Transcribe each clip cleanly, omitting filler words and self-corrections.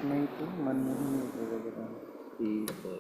नहीं तो मन नहीं लगेगा। ठीक है।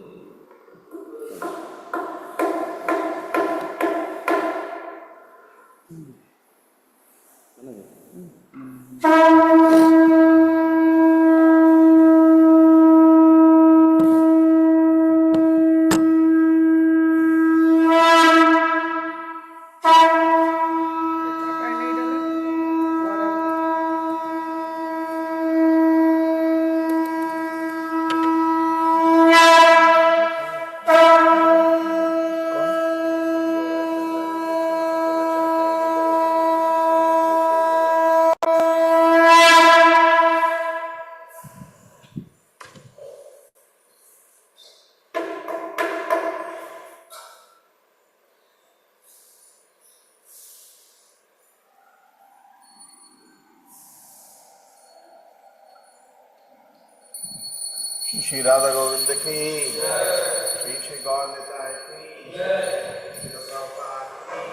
श्री राधा गोविंद की, श्री श्री गौर निताय की, श्री प्रभुपाद की।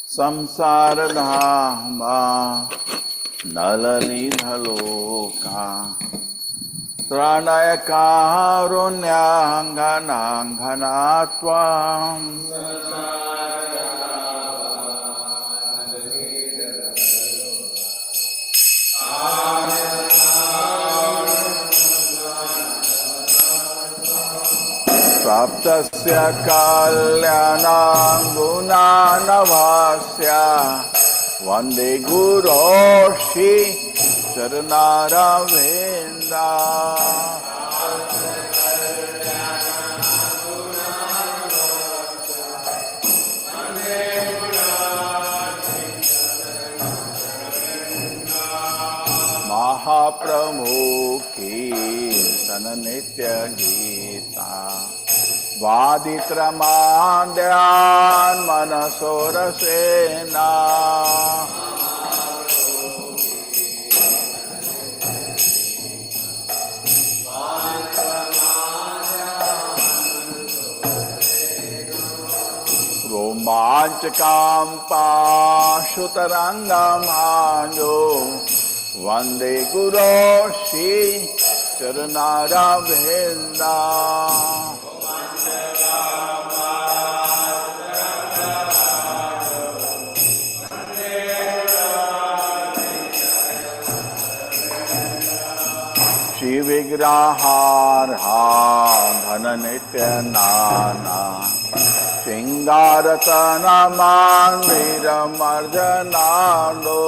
संसार धामा नलनिधलोका त्राणय कारुण्याङ्घनाङ्घनात्वाम् प्राप्तस्य कल्याणाङ्गुनानभास्य वन्दे गुरो श्री चरणारविन्दा। महाप्रमुखी सन नित्य गीता वादित्रमाद्यान् मनसोरसेना रोमांचकां पाशुतरङ्गमाञ्जो वन्दे गुरो श्री चरणारविन्दा। श्री विग्रहार्हा धन नित्य नाना सिंगारतनमान्दिरमर्जनालो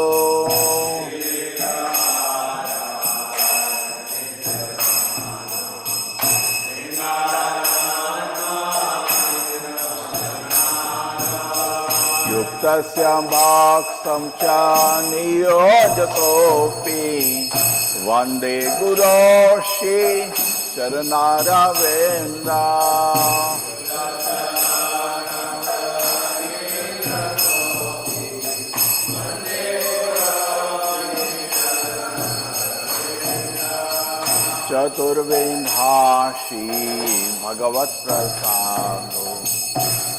युक्तस्य भक्तं च नियोजतोऽपि वन्दे गुरो श्री चरणारविन्दा। चतुर्विंधाशी भगवत्प्रसादो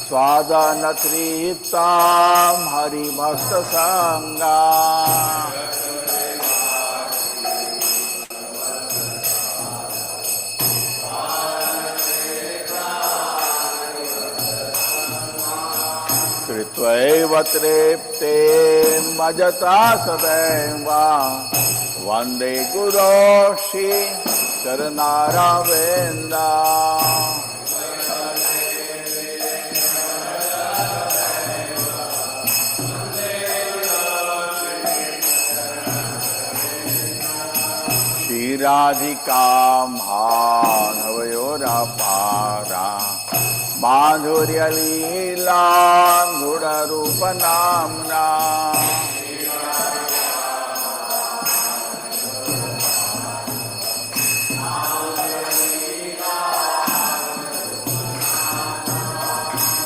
स्वादनतृप्तां हरिभक्तसंगा कृत्वैव तृप्ते मजता सदैव वन्दे गुरो Shri चरणारविन्दा। श्रीराधिका माधवयोरपारा माधुर्यलीला गुणरूपनाम्ना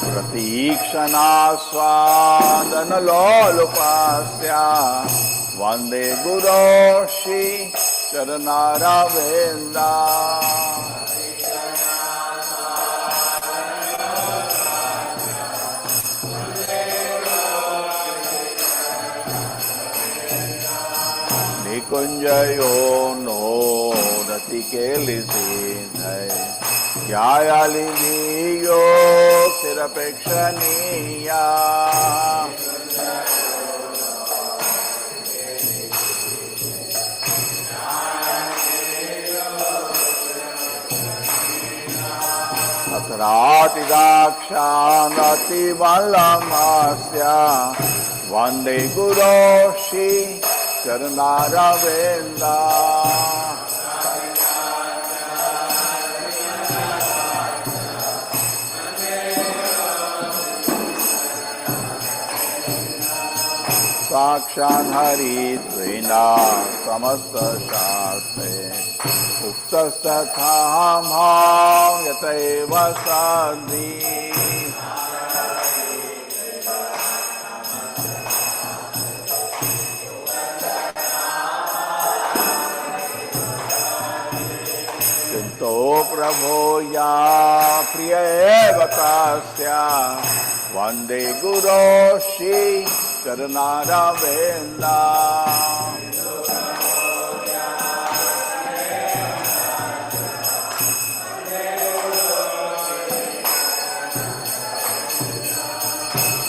प्रतीक्षणा स्वादनलोलुपस्य Vande Guru Shri Charanaravinda. Nikunjayo no Rati Kelisinai Yayaliniyo Sirapekshaniya. Atrati Dakshanati Valamasya Vande Guru Shri Charanaravinda. Sakshan Haritvina Samasta Shastre Uktastatham Ham Yataiva Sadhi. Kinto Prabho Ya Priya Eva Tasya Vande Guru Shri Charanaravinda.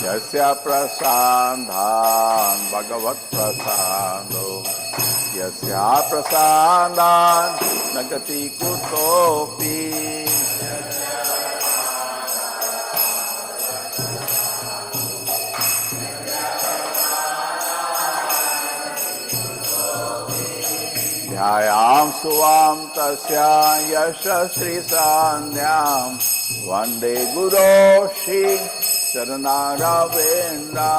Yasya prasadhan Bhagavat prasado Yasya prasadhan Nagati kutopi. Dhyayam suvam tasya yashasri sandhyam Vande Guru Shri Charanaravinda.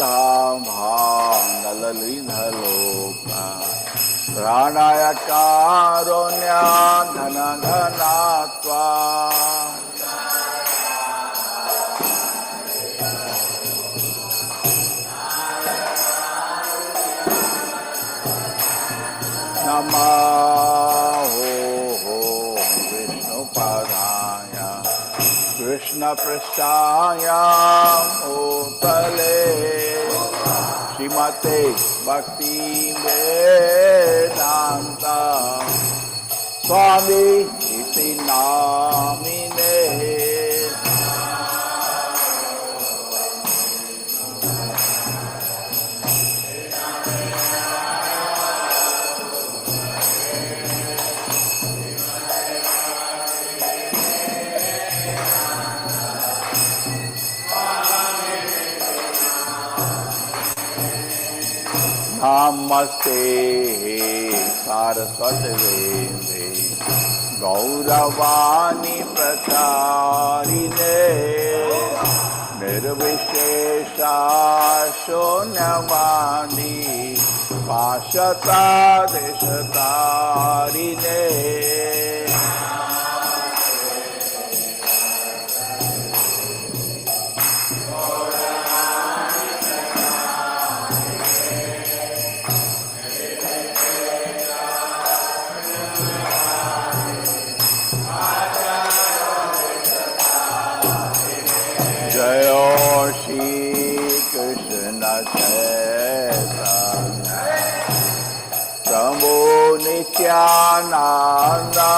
Samsaradhamam nalalidhaloka Pranaya karunya dhana dhanatva. Namaho Vishnu Padaya Krishna Prasthaya Bhutale Srimate Bhakti Vedanta Swami Iti Namine. Namaste Saraswati Devi Gauravani Pracharine Nirvishesha Shunyavani Pashata Deshatarine. Jayo Shri Krishna Chaitanya Prabhu Nityananda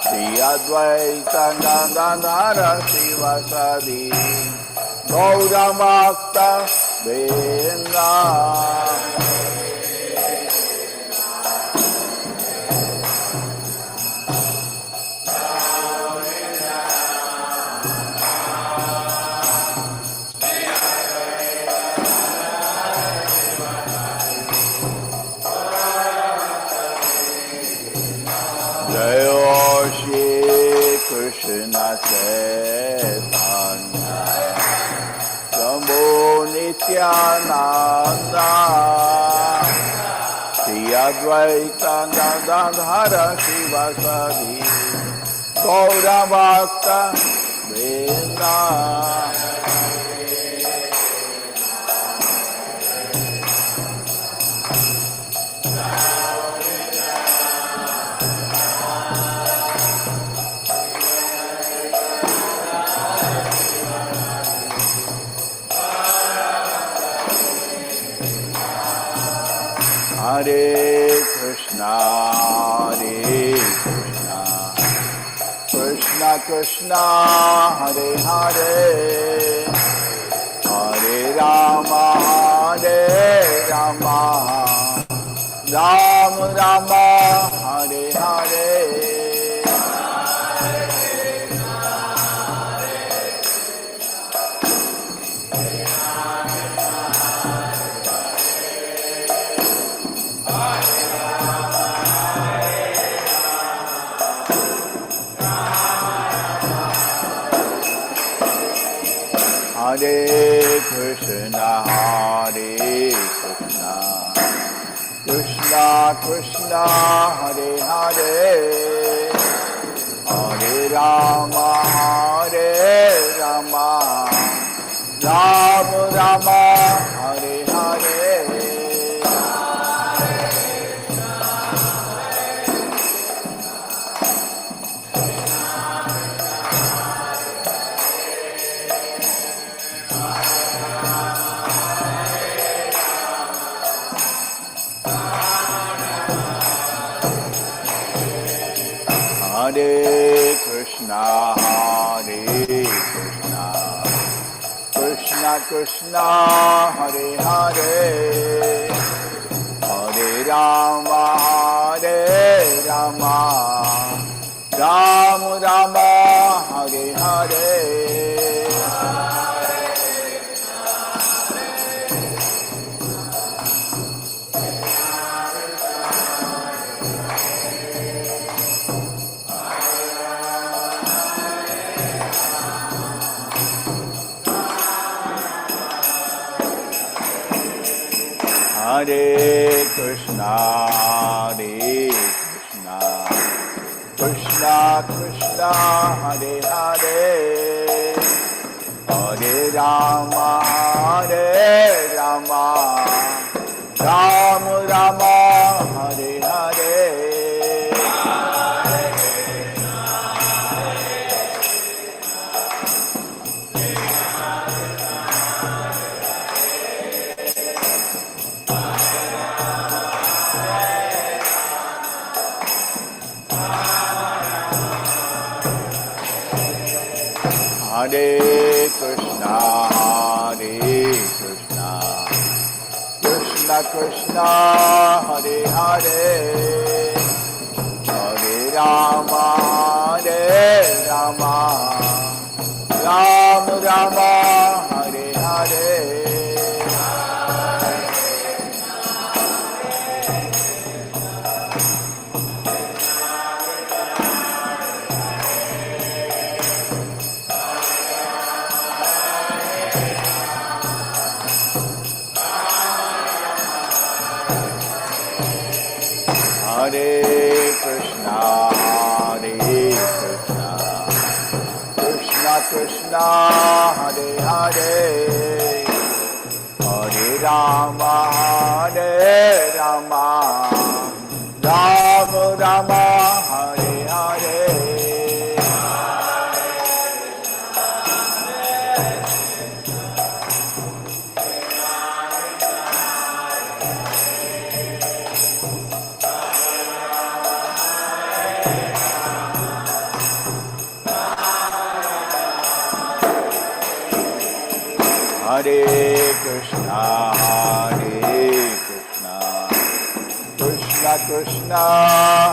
Shri Advaita Nandana Sivasadi Gaudamakta Vrinda. Krishna Chaitanya Prabhu Nityananda Shri Advaita Gadadhara Sivasadi Gaura Bhakta Vrinda Hare Krishna, Krishna Krishna, Hare Hare, Hare Rama, Rama Rama, Hare Hare. Hare Krishna, Krishna Krishna, Hare Hare, Hare Rama, Rama Rama, Hare Hare. Hare Krishna, Krishna Krishna, Hare Hare, Hare Rama, Rama Rama, Hare Hare. Hare Krishna, Krishna Krishna, Hare Hare, Hare Rama, Rama Rama, Hare Hare. Hare Krishna, Krishna Krishna, Hare Hare, Hare Rama, Rama Rama, Hare Hare. Hare Krishna, Krishna Krishna, Hare Hare, Hare Rama, Rama Rama, Hare Hare. Hare Krishna, Krishna Krishna,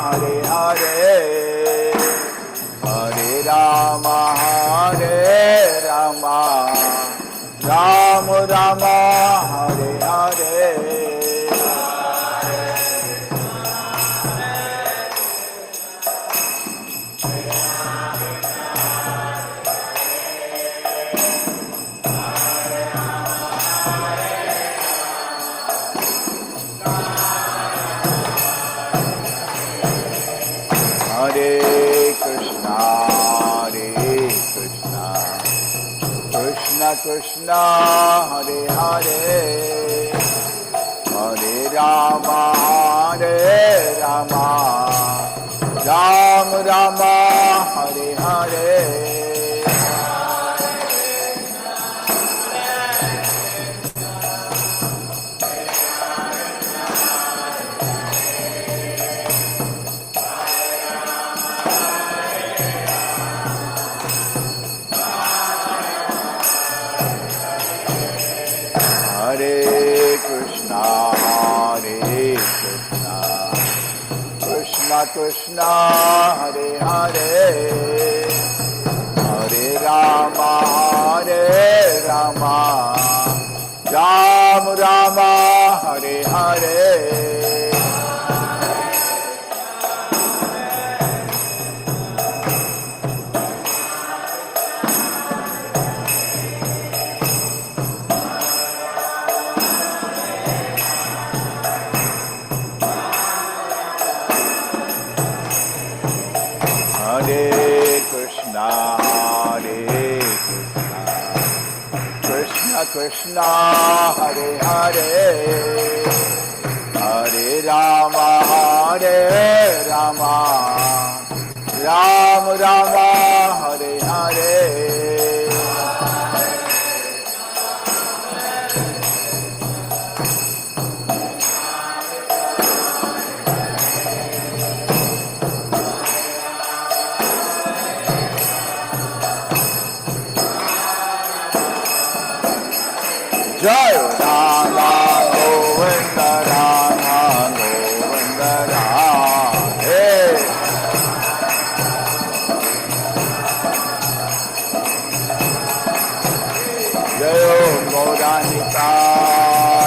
Hare Hare, Hare Rama, Rama Rama, Hare Hare. Hare Krishna, Krishna Krishna, Hare Hare, Hare Rama, Ram Rama, Hare Hare. Hare Krishna, Krishna Krishna, Hare Hare, Hare Rama, Ram Rama, Hare Hare. Hare Krishna, Krishna Krishna, Hare Hare, Hare Rama, Ram Rama, Hare Hare. Jai Rama, Govinda Rama, Govinda Rama. Jai Gauranika, Jai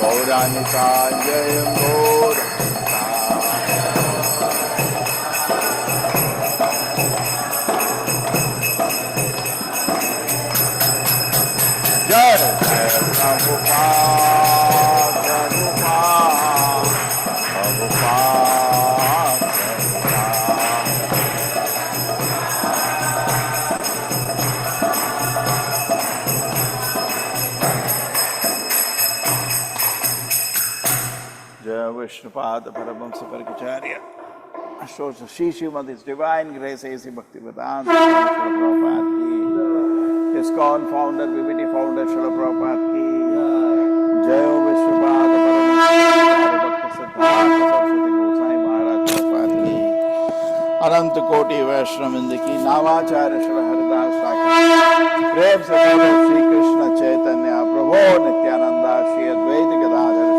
Gauranika. Jai Vishnupada Paramahamsa Parikacharya. Source of Srimad His Divine Grace A.C. Bhaktivedanta Prabhupada ki. ISKCON founder, BBT founder, Srila Prabhupada ki. Jayo Vishnupada Paramahamsa Parikacharya Saraswati Gosai Maharaj Prabhupada ki. Anant Koti Vaishnavinda ki. Navacharya Srila Haridas Thakur. Prem se bolo Shri Krishna Chaitanya Prabhu Nityananda Shri Advaita Gadadhar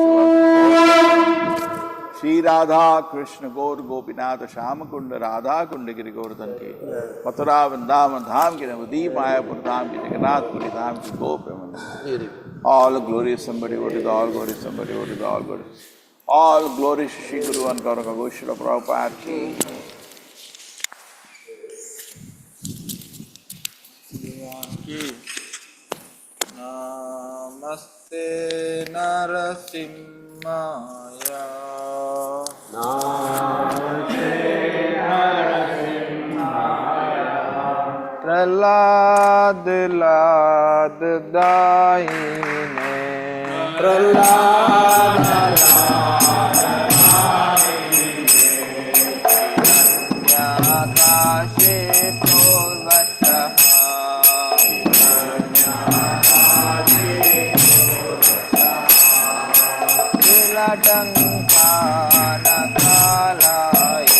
Shri Radha Krishna Gaur Gopinath Shama Kunda Radha Kunda Giri Govardhan ki Mathura Vrindavan Dham ki Navadip Mayapur Dham ki Jagannath Puri Dham ki Gopiyaman. All glory somebody what is all glory somebody what is all glory. All glory Shri Guru and Gauranga Goswami Prabhupada ki. Namaste Narasimhaya. Namaste Narasimhaya. Prahlad Lad Daine. Prahlad Lad Akashe Purvataha. Dankana Kalaye.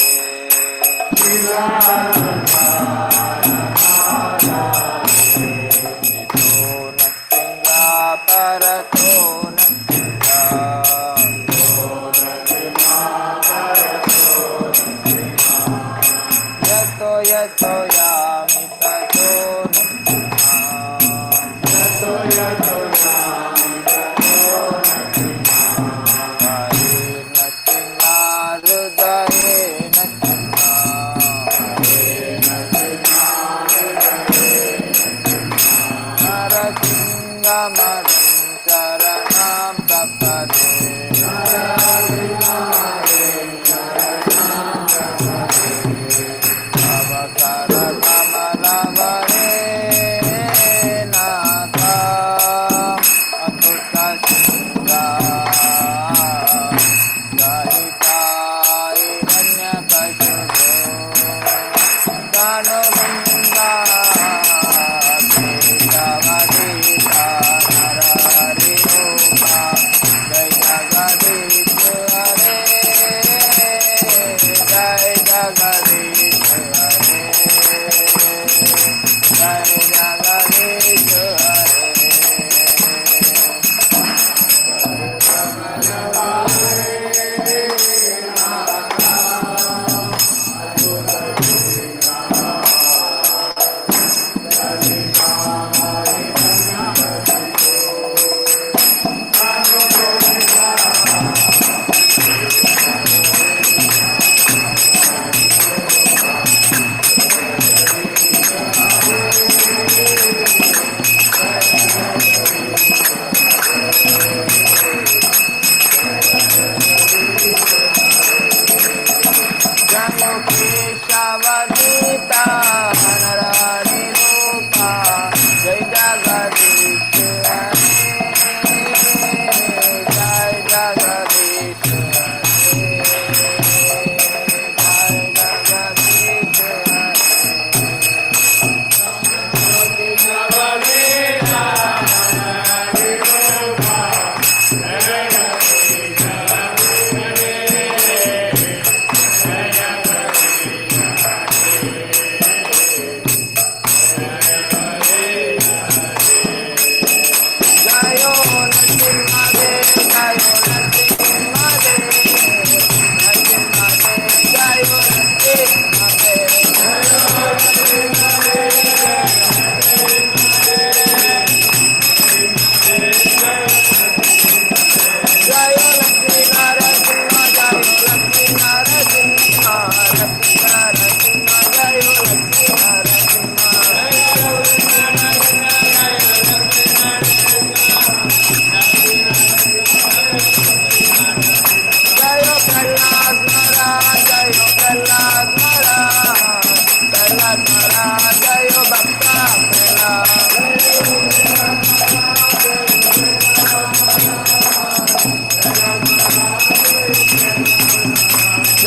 Parato Nasinga.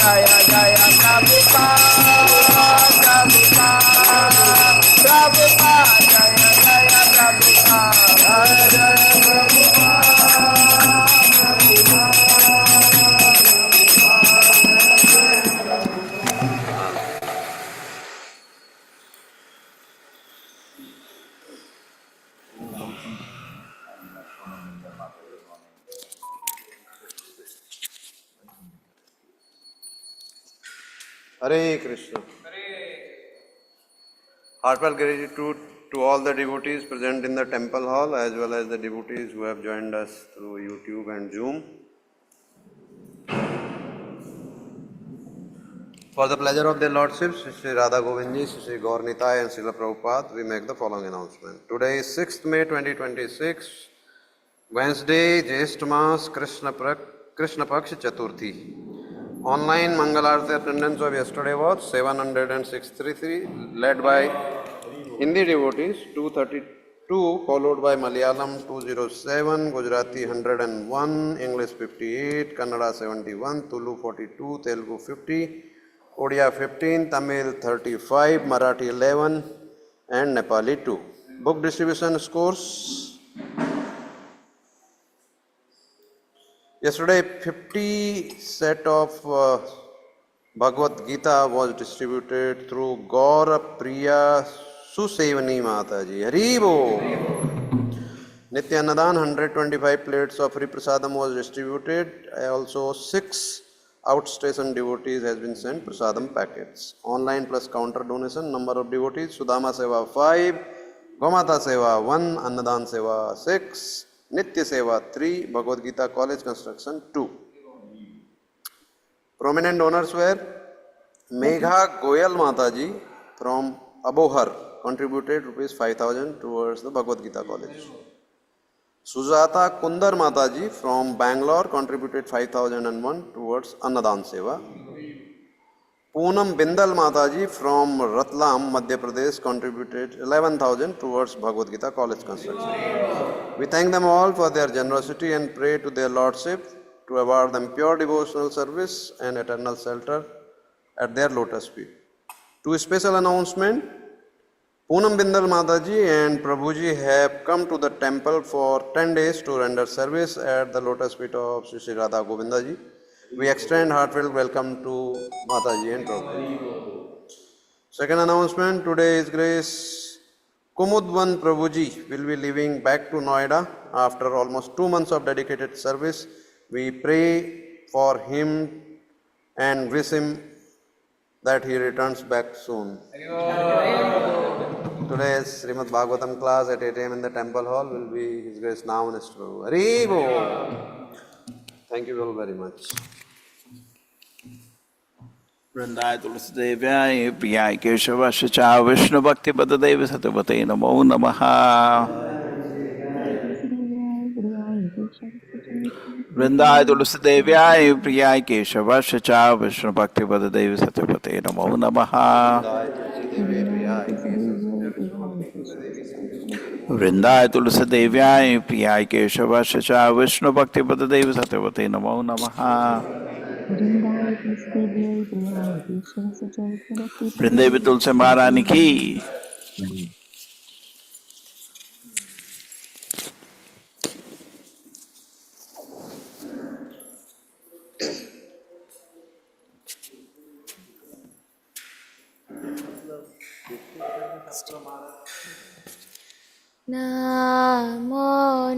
जय जय प्रभुपाद प्रभुपाद प्रभुपाद जय जय प्रभुपाद जय Hare Krishna. Heartfelt gratitude to all the devotees present in the temple hall as well as the devotees who have joined us through YouTube and Zoom. For the pleasure of their lordships, Sri Radha Govindji, Sri Gaur Nitai and Srila Prabhupada, we make the following announcement. Today is 6th May 2026, Wednesday, Jyeshtha Mas, Krishna Paksh Chaturthi. Online Mangalarti attendance of yesterday was 763, led by Hindi devotees 232, followed by Malayalam 207, Gujarati 101, English 58, Kannada 71, Tulu 42, Telugu 50, Odia 15, Tamil 35, Marathi 11 and Nepali 2. Book distribution scores. Yesterday, 50 set of Bhagavad Gita was distributed through Gaura Priya Susevani Mataji. Haribo! Nityannadan, 125 plates of free prasadam was distributed. Also, 6 outstation devotees has been sent prasadam packets. Online plus counter donation, number of devotees, Sudama Seva 5, Gomata Seva 1, Annadan Seva 6, Nitya Seva 3, Bhagavad Gita College Construction 2. Prominent donors were Megha Goyal Mataji from Abohar, contributed rupees 5,000 towards the Bhagavad Gita College. Sujata Kundar Mataji from Bangalore contributed 5,001 towards Annadan Seva. Poonam Bindal Mataji from Ratlam, Madhya Pradesh contributed 11,000 towards Bhagavad Gita College construction. We thank them all for their generosity and pray to their Lordship to award them pure devotional service and eternal shelter at their lotus feet. Two special announcement. Poonam Bindal Mataji and Prabhuji have come to the temple for 10 days to render service at the lotus feet of Sri Radha Govindaji. We extend heartfelt welcome to Mataji and Prabhuji. Second announcement, today is Grace Kumudvan Prabhuji will be leaving back to Noida after almost 2 months of dedicated service. We pray for him and wish him that he returns back soon. Today's Srimad Bhagavatam class at 8 a.m. in the temple hall will be His Grace Namanist Prabhu. Haribo! Thank you all very much. वृंदाय तुलसीदेव्याय प्रियाय केशवास्य च विष्णु भक्ति पददेव सतपते नमो नमः वृंदाय तुलसीदेव्याय प्रियाय केशवास्य च विष्णु भक्ति पददेव सतपते नमो नमः वृंदाय तुलसीदेव्याय प्रियाय केशवास्य च विष्णु भक्ति पददेव सतपते नमो नमः वृंदेवी तुलसी महारानी की नमो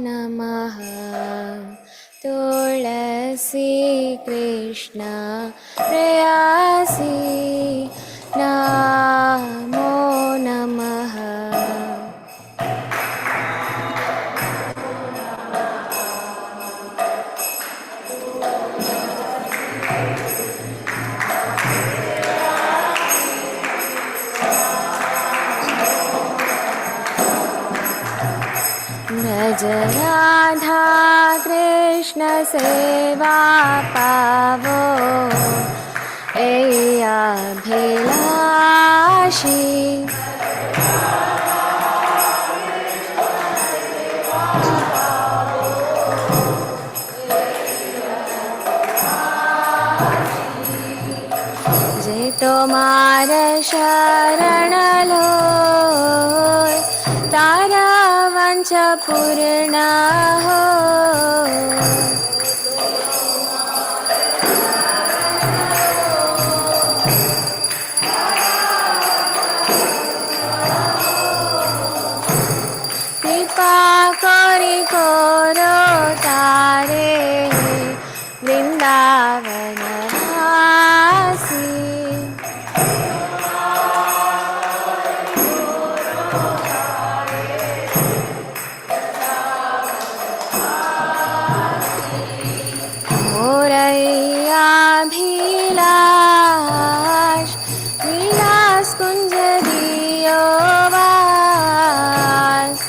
नमः तुलसी कृष्ण प्रेयसी नमो नमः भज राधा कृष्ण सेवा पावो एया भिलाषी तोमार शरण लो तारा वंश पूर्ण हो कृपा करी करो तारे वृंदावन वासी मोरैयाभिलाष विलास कुंज दियो वास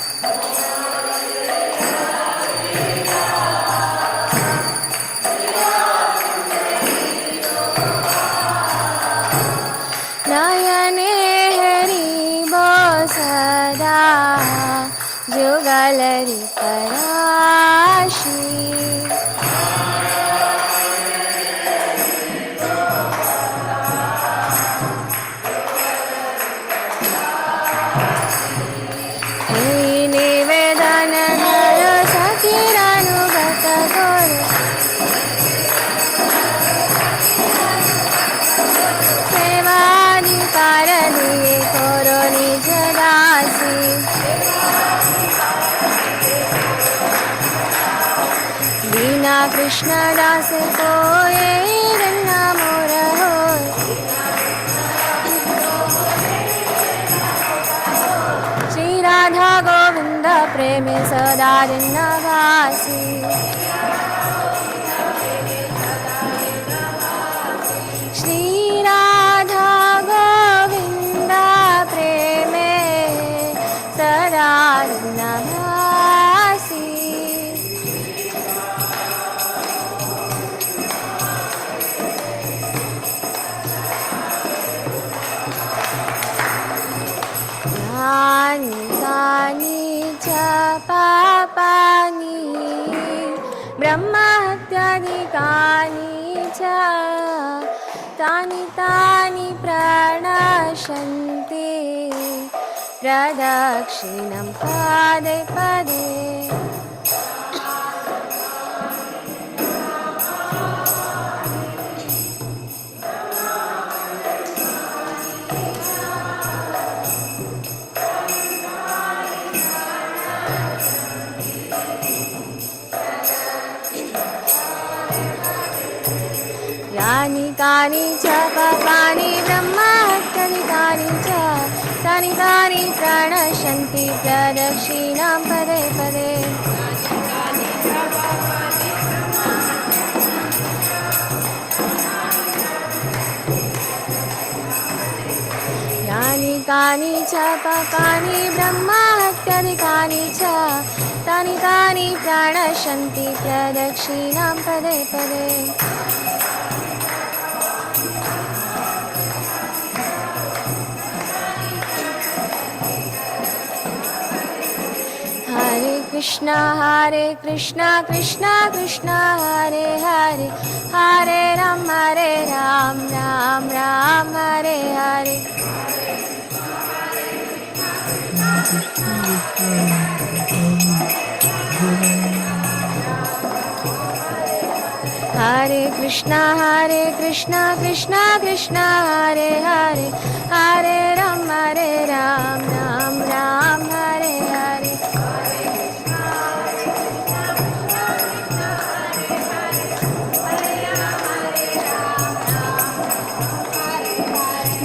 नयने हरिबो सदा जुगलरि पराशी निवेदन करो सखीरानुगत करो सेवाधिकार दिए करो निज दासी बिना कृष्ण दास कोई रंग मोर होय श्री राधा गोविंद प्रेम सदा दिनवासी श्री राधा गोविंद प्रेम सदा दिनवासी यानि कानि च पापानि ब्रह्महत्यादिकानि च तानि तानि प्रणश्यन्ति प्रदक्षिणं पदे पदे यानि कानि च पापानि ब्रह्महत्यादिकानि च तानि तानि प्रणश्यन्ति प्रदक्षिणां पदे पदे यानि कानि च पापानि ब्रह्महत्यादिकानि च तानि तानि प्रणश्यन्ति प्रदक्षिणां पदे पदे हरे कृष्णा कृष्णा कृष्णा हरे हरे हरे राम राम राम हरे हरे हरे कृष्णा कृष्णा कृष्णा हरे हरे हरे राम राम राम हरे हरे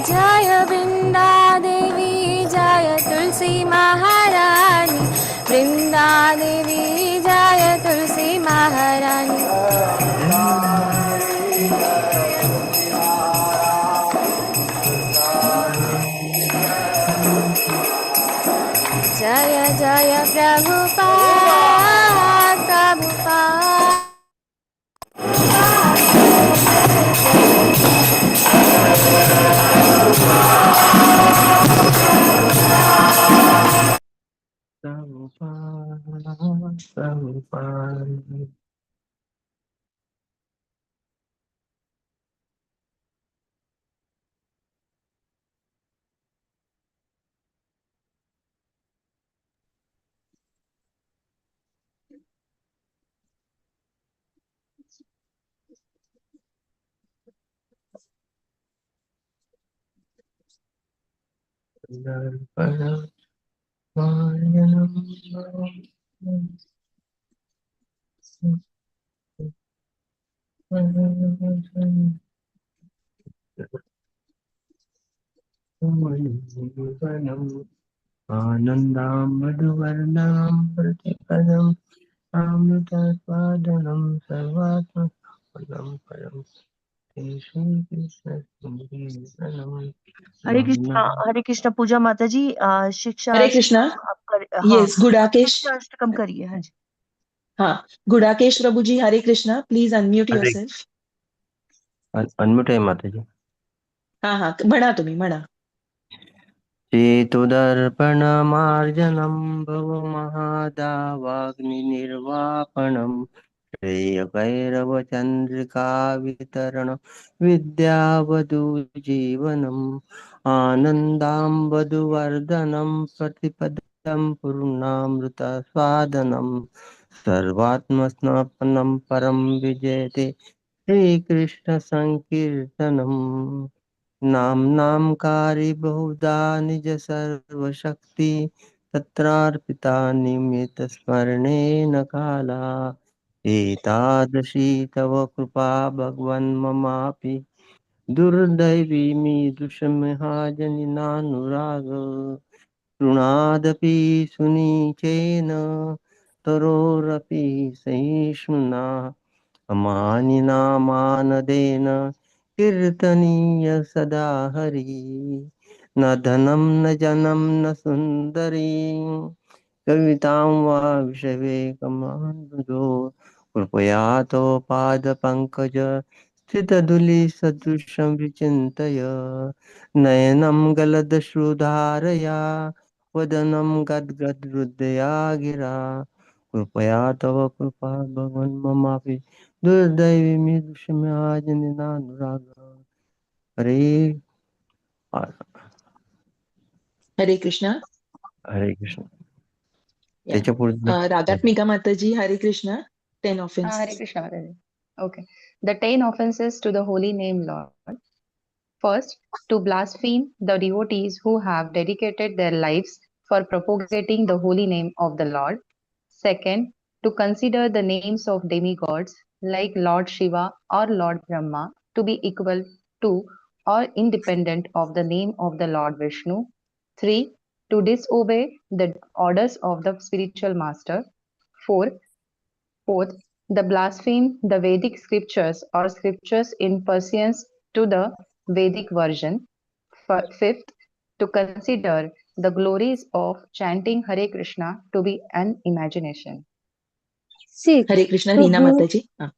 जय वृंदा देवी जय तुलसी महारानी वृंदा देवी जय तुलसी महारानी जय जय प्रभुपाद प्रभुपाद Prabhupada. दर्पणं मार्जनं जीवनम् आनन्दां मधुवर्णां प्रतिपदम् अमृतस्वादनं सर्वात्मपदं परं ते श्रीकृष्णसङ्गीतनम् नाम्ना हरे कृष्णा पूजा माता जी। शिक्षा हरे कृष्णा। अष्टकम आप कर, हाँ यस, गुडाकेश। शिक्षा अष्टकम करिए। हाँ जी। हाँ, गुडाकेश प्रभु जी, हरे कृष्णा। प्लीज अनम्यूट हरे योरसेल्फ. अनम्यूट आहे माताजी. हाँ हाँ, म्हणा तुम्ही, म्हणा. चेतुदर्पणमार्जनं भवमहादावाग्निर्वापणं श्रेयकैरवचन्द्रिकावितरण विद्यावधूजीवनम् आनन्दाम्बुधवर्धनं प्रतिपदं पूर्णामृतस्वादनं सर्वात्मस्नापनं परं विजयते श्रीकृष्णसङ्कीर्तनम् नाम कारी बहुधा निज सर्वशक्ति तत्रार्पिता निमित स्मरणेन काला एतादृशी तव कृपा भगवन् ममापि दुर्दैवी मी दुष्महाजनिनानुराग तृणादपि सुनीचेन तरोरपि सहिष्णुना अमानिनामानदेन कीर्तनीय सदा हरि न धनं न जनं न सुन्दरी कवितां वा विषयेकमानन्दो कृपया तो पादपङ्कज स्थितधूलिसदृशं विचिन्तय नयनं गलदश्रुधारया वदनं गद्गदहृदया गिरा कृपया तव कृपा भगवन् ममापि दुर्दैवी मिदुषम्याजनिनानुराग हरे हरे कृष्णा. हरे कृष्ण. या. त्याच्या पुढे रागात्मिका माताजी, हरे Krishna. 10 Hare offenses. Krishna. Mataji. Okay. The 10 offenses to the holy name Lord. First, to blaspheme the devotees who have dedicated their lives for propagating the holy name of the Lord. Second, to consider the names of demigods like Lord Shiva or Lord Brahma to be equal to or independent of the name of the Lord Vishnu. 3. To disobey the orders of the spiritual master. 4. Fourth, the blaspheme the Vedic scriptures or scriptures in pursuance to the Vedic version. Fifth, to consider the glories of chanting Hare Krishna to be an imagination. Hare 6. Krishna, To Reena give माताजी. हाँ.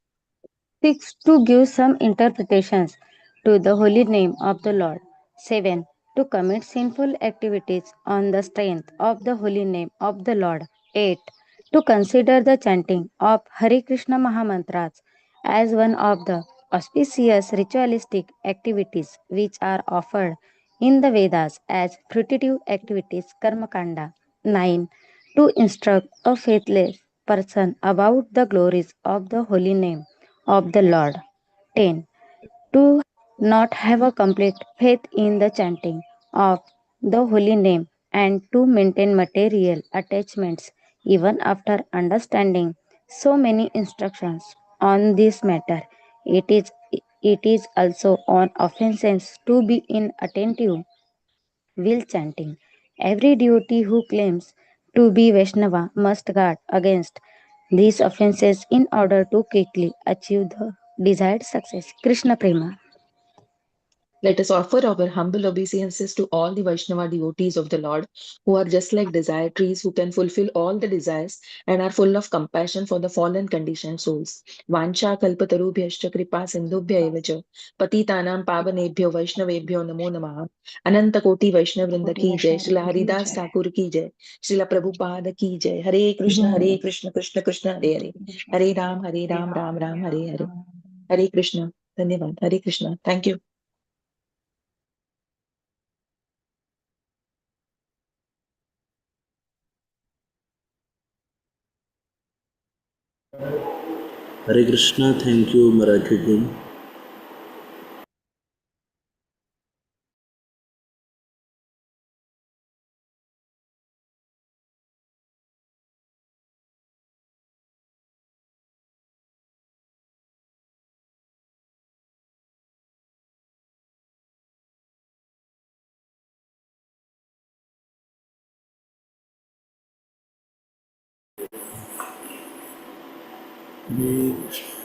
6. To give some interpretations to the holy name of the Lord. 7. To commit sinful activities on the strength of the holy name of the Lord. 8. To consider the chanting of Hare Krishna Mahamantras as one of the auspicious ritualistic activities which are offered in the Vedas as fruitive activities Karmakanda. 9. To instruct a faithless person about the glories of the holy name of the Lord. 10. To not have a complete faith in the chanting of the holy name and to maintain material attachments even after understanding so many instructions on this matter. It is also on offenses to be inattentive while chanting. Every devotee who claims to be Vaishnava must guard against these offenses in order to quickly achieve the desired success. Krishna Prema. Let us offer our humble obeisances to all the Vaishnava devotees of the Lord, who are just like desire trees, who can fulfill all the desires and are full of compassion for the fallen conditioned souls. Vancha kalpatarubhyascha kripa sindhubhya eva cha patitanam pavanebhyo vaishnavebhyo namo namaha. Ananta koti Vaishnav vrinda ki jai. Srila Haridas Thakur ki jai. Srila Prabhupada ki jai. Hare Krishna, Krishna Krishna, Hare Hare. Hare Ram, Ram Ram, Hare Hare. Hare Krishna. धन्यवाद. Hare Krishna. Thank you. Hare Krishna, thank you, Marathi team. Hare Krishna.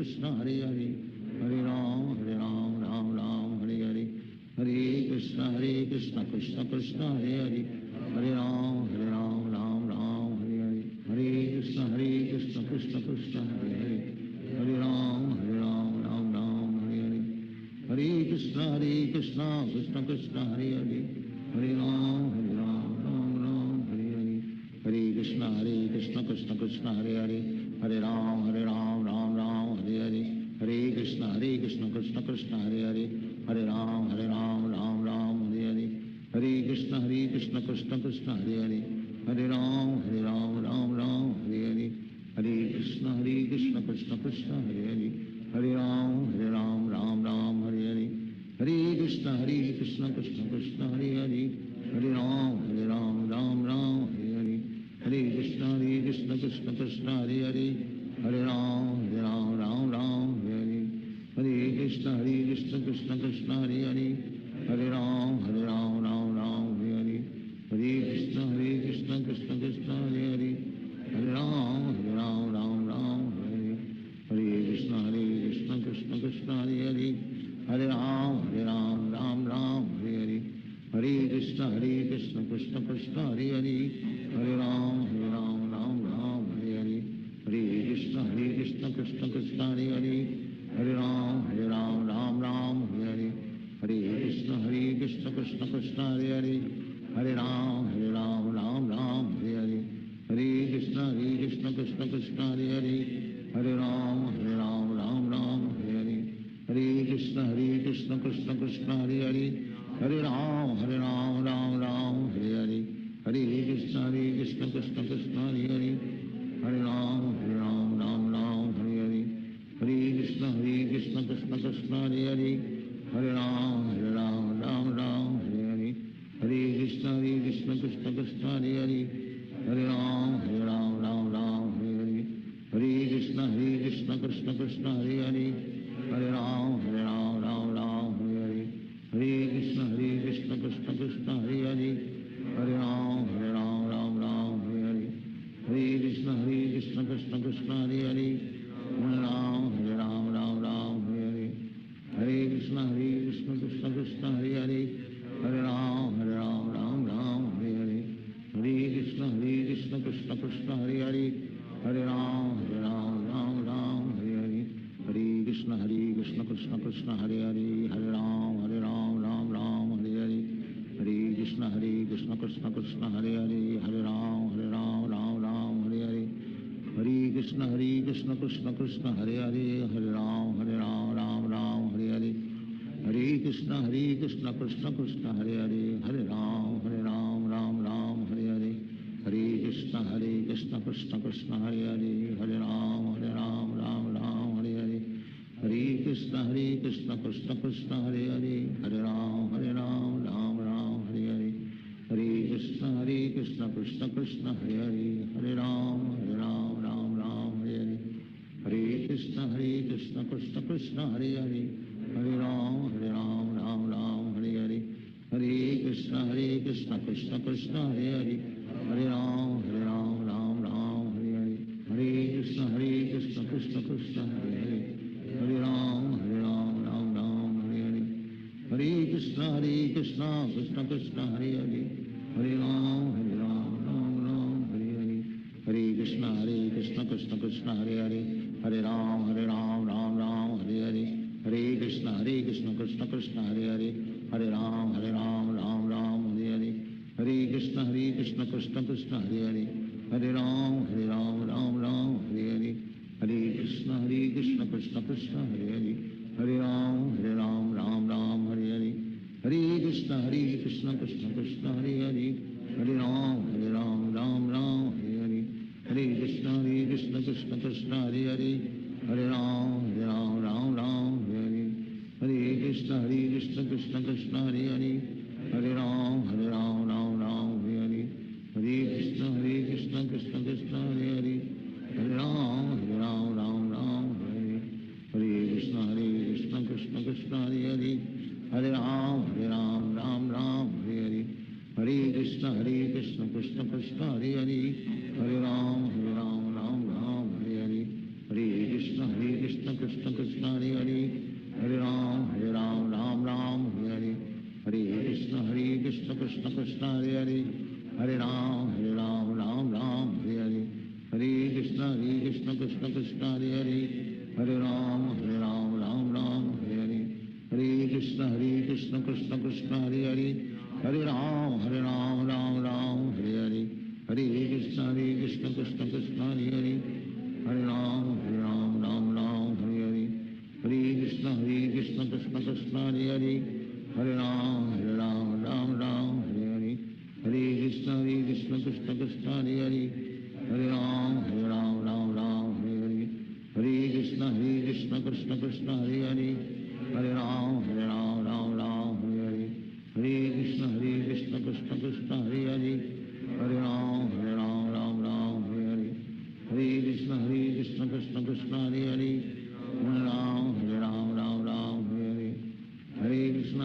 Krishna Hare Hare, Hare Ram, Ram Ram, Hare Hare. Hare Krishna Krishna Krishna Hare Hare, Hare Ram, Ram Hare Hare. Hare Krishna Krishna Krishna Hare Hare, Hare Ram, Ram Hare Hare. Hare Krishna Krishna Krishna Hare Hare, Hare Ram, Ram Hare Hare. Hare Krishna Krishna Krishna Hare Hare, Hare Ram, Ram Hare Hare. Hare Krishna Krishna Krishna Hare Hare, Hare Ram, Ram Hare Hare. Hare Krishna Krishna Krishna Hare Hare, Hare Ram, Ram Hare Hare. Hare Krishna Krishna Krishna Hare Hare, Hare Ram, Ram Hare Hare. Hare Krishna Krishna Krishna Hare Hare, Hare Ram, Ram Hare Hare. Hare Krishna Krishna Krishna Hare Hare, Hare Ram, Ram Hare Hare. Hare Krishna Krishna Krishna Hare Hare, Hare Ram, Ram Hare Hare. Hare Krishna Krishna Krishna Hare Hare, Hare Ram, Ram Hare Hare. Hare Krishna Krishna Krishna Hare Hare, Hare Ram, Ram Hare Hare. Hare Krishna Krishna Krishna Hare Hare, Hare Ram, Ram Hare Hare. Hare Krishna Krishna Krishna Hare Hare, Hare Ram, Ram Hare Hare. Hare Krishna Krishna Krishna Hare Hare, Hare Ram, Ram Hare Hare. Hare Krishna Krishna Krishna Hare Hare, Hare Ram, Ram Hare Hare. Hare Krishna Krishna Krishna Hare Hare, Hare Ram, Ram Hare Hare. Hare Krishna Krishna Krishna Hare Hare, Hare Ram, Ram Hare Hare. Hare Krishna Krishna Krishna Hare Hare, Hare Ram, Ram Hare Hare. Hare Krishna Krishna Krishna Hare Hare, Hare Ram, Ram Hare Hare. Hare Krishna Krishna Krishna Hare Hare, Hare Ram, Ram Hare Hare. Hare Krishna Krishna Krishna Hare Hare, Hare Ram, Ram Hare Hare. Hare Krishna Krishna Krishna Hare Hare, Hare Ram, Ram Hare Hare. Hare Krishna Krishna Krishna Hare Hare, Hare Ram, Ram Hare Hare. Hare Krishna Krishna Krishna Hare Hare, Hare Ram, Ram Hare Hare. Hare Krishna Krishna Krishna Hare Hare, Hare Ram, Hare Hare. Hare Krishna Krishna Krishna Hare Hare, Hare Ram, Hare Hare. Hare Krishna Krishna Krishna Hare Hare, Hare Ram, Hare Hare. Hare Krishna Krishna Krishna Hare Hare, Hare Ram, Hare Hare. Hare Krishna Krishna Krishna Hare Hare, Hare Ram, Ram Hare Hare. Hare Krishna Krishna Krishna Hare Hare, Hare Ram, Ram Hare Hare. Hare Krishna Krishna Krishna Hare Hare, Hare Ram, Ram Hare Hare. Hare Krishna Krishna Krishna Hare Hare, Hare Ram, Ram Hare Hare. Hare Krishna Krishna Krishna Hare Hare, Hare Ram, Ram Hare Hare. Hare Krishna Krishna Krishna Hare Hare, Hare Ram, Ram Hare Hare. Hare Krishna Krishna Krishna Hare Hare, Hare Ram, Ram Hare Hare. Hare Krishna Krishna Krishna Krishna Hare Hare Hare Ram Ram Ram Hare Hare Hare Krishna Krishna Krishna Hare Hare Hare Ram Ram Ram Hare Hare Hare Krishna Krishna Krishna Hare Hare Hare Ram Ram Ram Hare Hare Hare Krishna Krishna Krishna Hare Hare Hare Ram Ram Ram Hare Hare Hare Krishna Krishna Krishna Hare Hare Hare Ram Ram Ram Hare Hare Hare Krishna Krishna Krishna Hare Hare Hare Ram Ram Ram Hare Hare Hare Krishna Krishna Krishna Hare Hare Hare Ram Ram Ram Hare Hare Hare Krishna Krishna Krishna Hare Hare Hare Ram Ram Ram Hare Hare Hare Krishna Krishna Krishna Hare Hare Hare Ram Ram Ram Hare Hare Hare Krishna Krishna Krishna Hare Hare Hare Ram Ram Ram Hare Hare Hare Krishna Krishna Krishna Hare Hare Hare Ram Ram Ram Hare Hare Hare Krishna Krishna Krishna Hare Hare Hare Ram Ram Ram Hare Hare Hare Krishna Krishna Krishna Hare Hare Hare Ram Ram Ram Hare Hare Hare Krishna Krishna Krishna Hare Hare Hare Ram Ram Ram Hare Hare Hare Krishna Krishna Krishna Hare Hare Hare Ram Ram Hare Hare Hare Krishna Krishna Krishna Hare Hare Hare Ram Ram Hare Hare Hare Krishna Krishna Krishna Hare Hare Hare Ram Ram Hare Hare Hare Krishna Krishna Krishna Hare Hare Hare Ram Ram Hare Hare Hare Krishna Krishna Krishna Hare Hare Hare Ram Ram Hare Hare Hare Krishna Krishna Krishna Hare Hare Hare Ram Ram Hare Hare Hare Krishna Krishna Krishna Hare Hare Hare Ram Ram Hare Hare Hare Krishna Krishna Krishna Hare Hare Hare Ram Ram Hare Hare Hare Krishna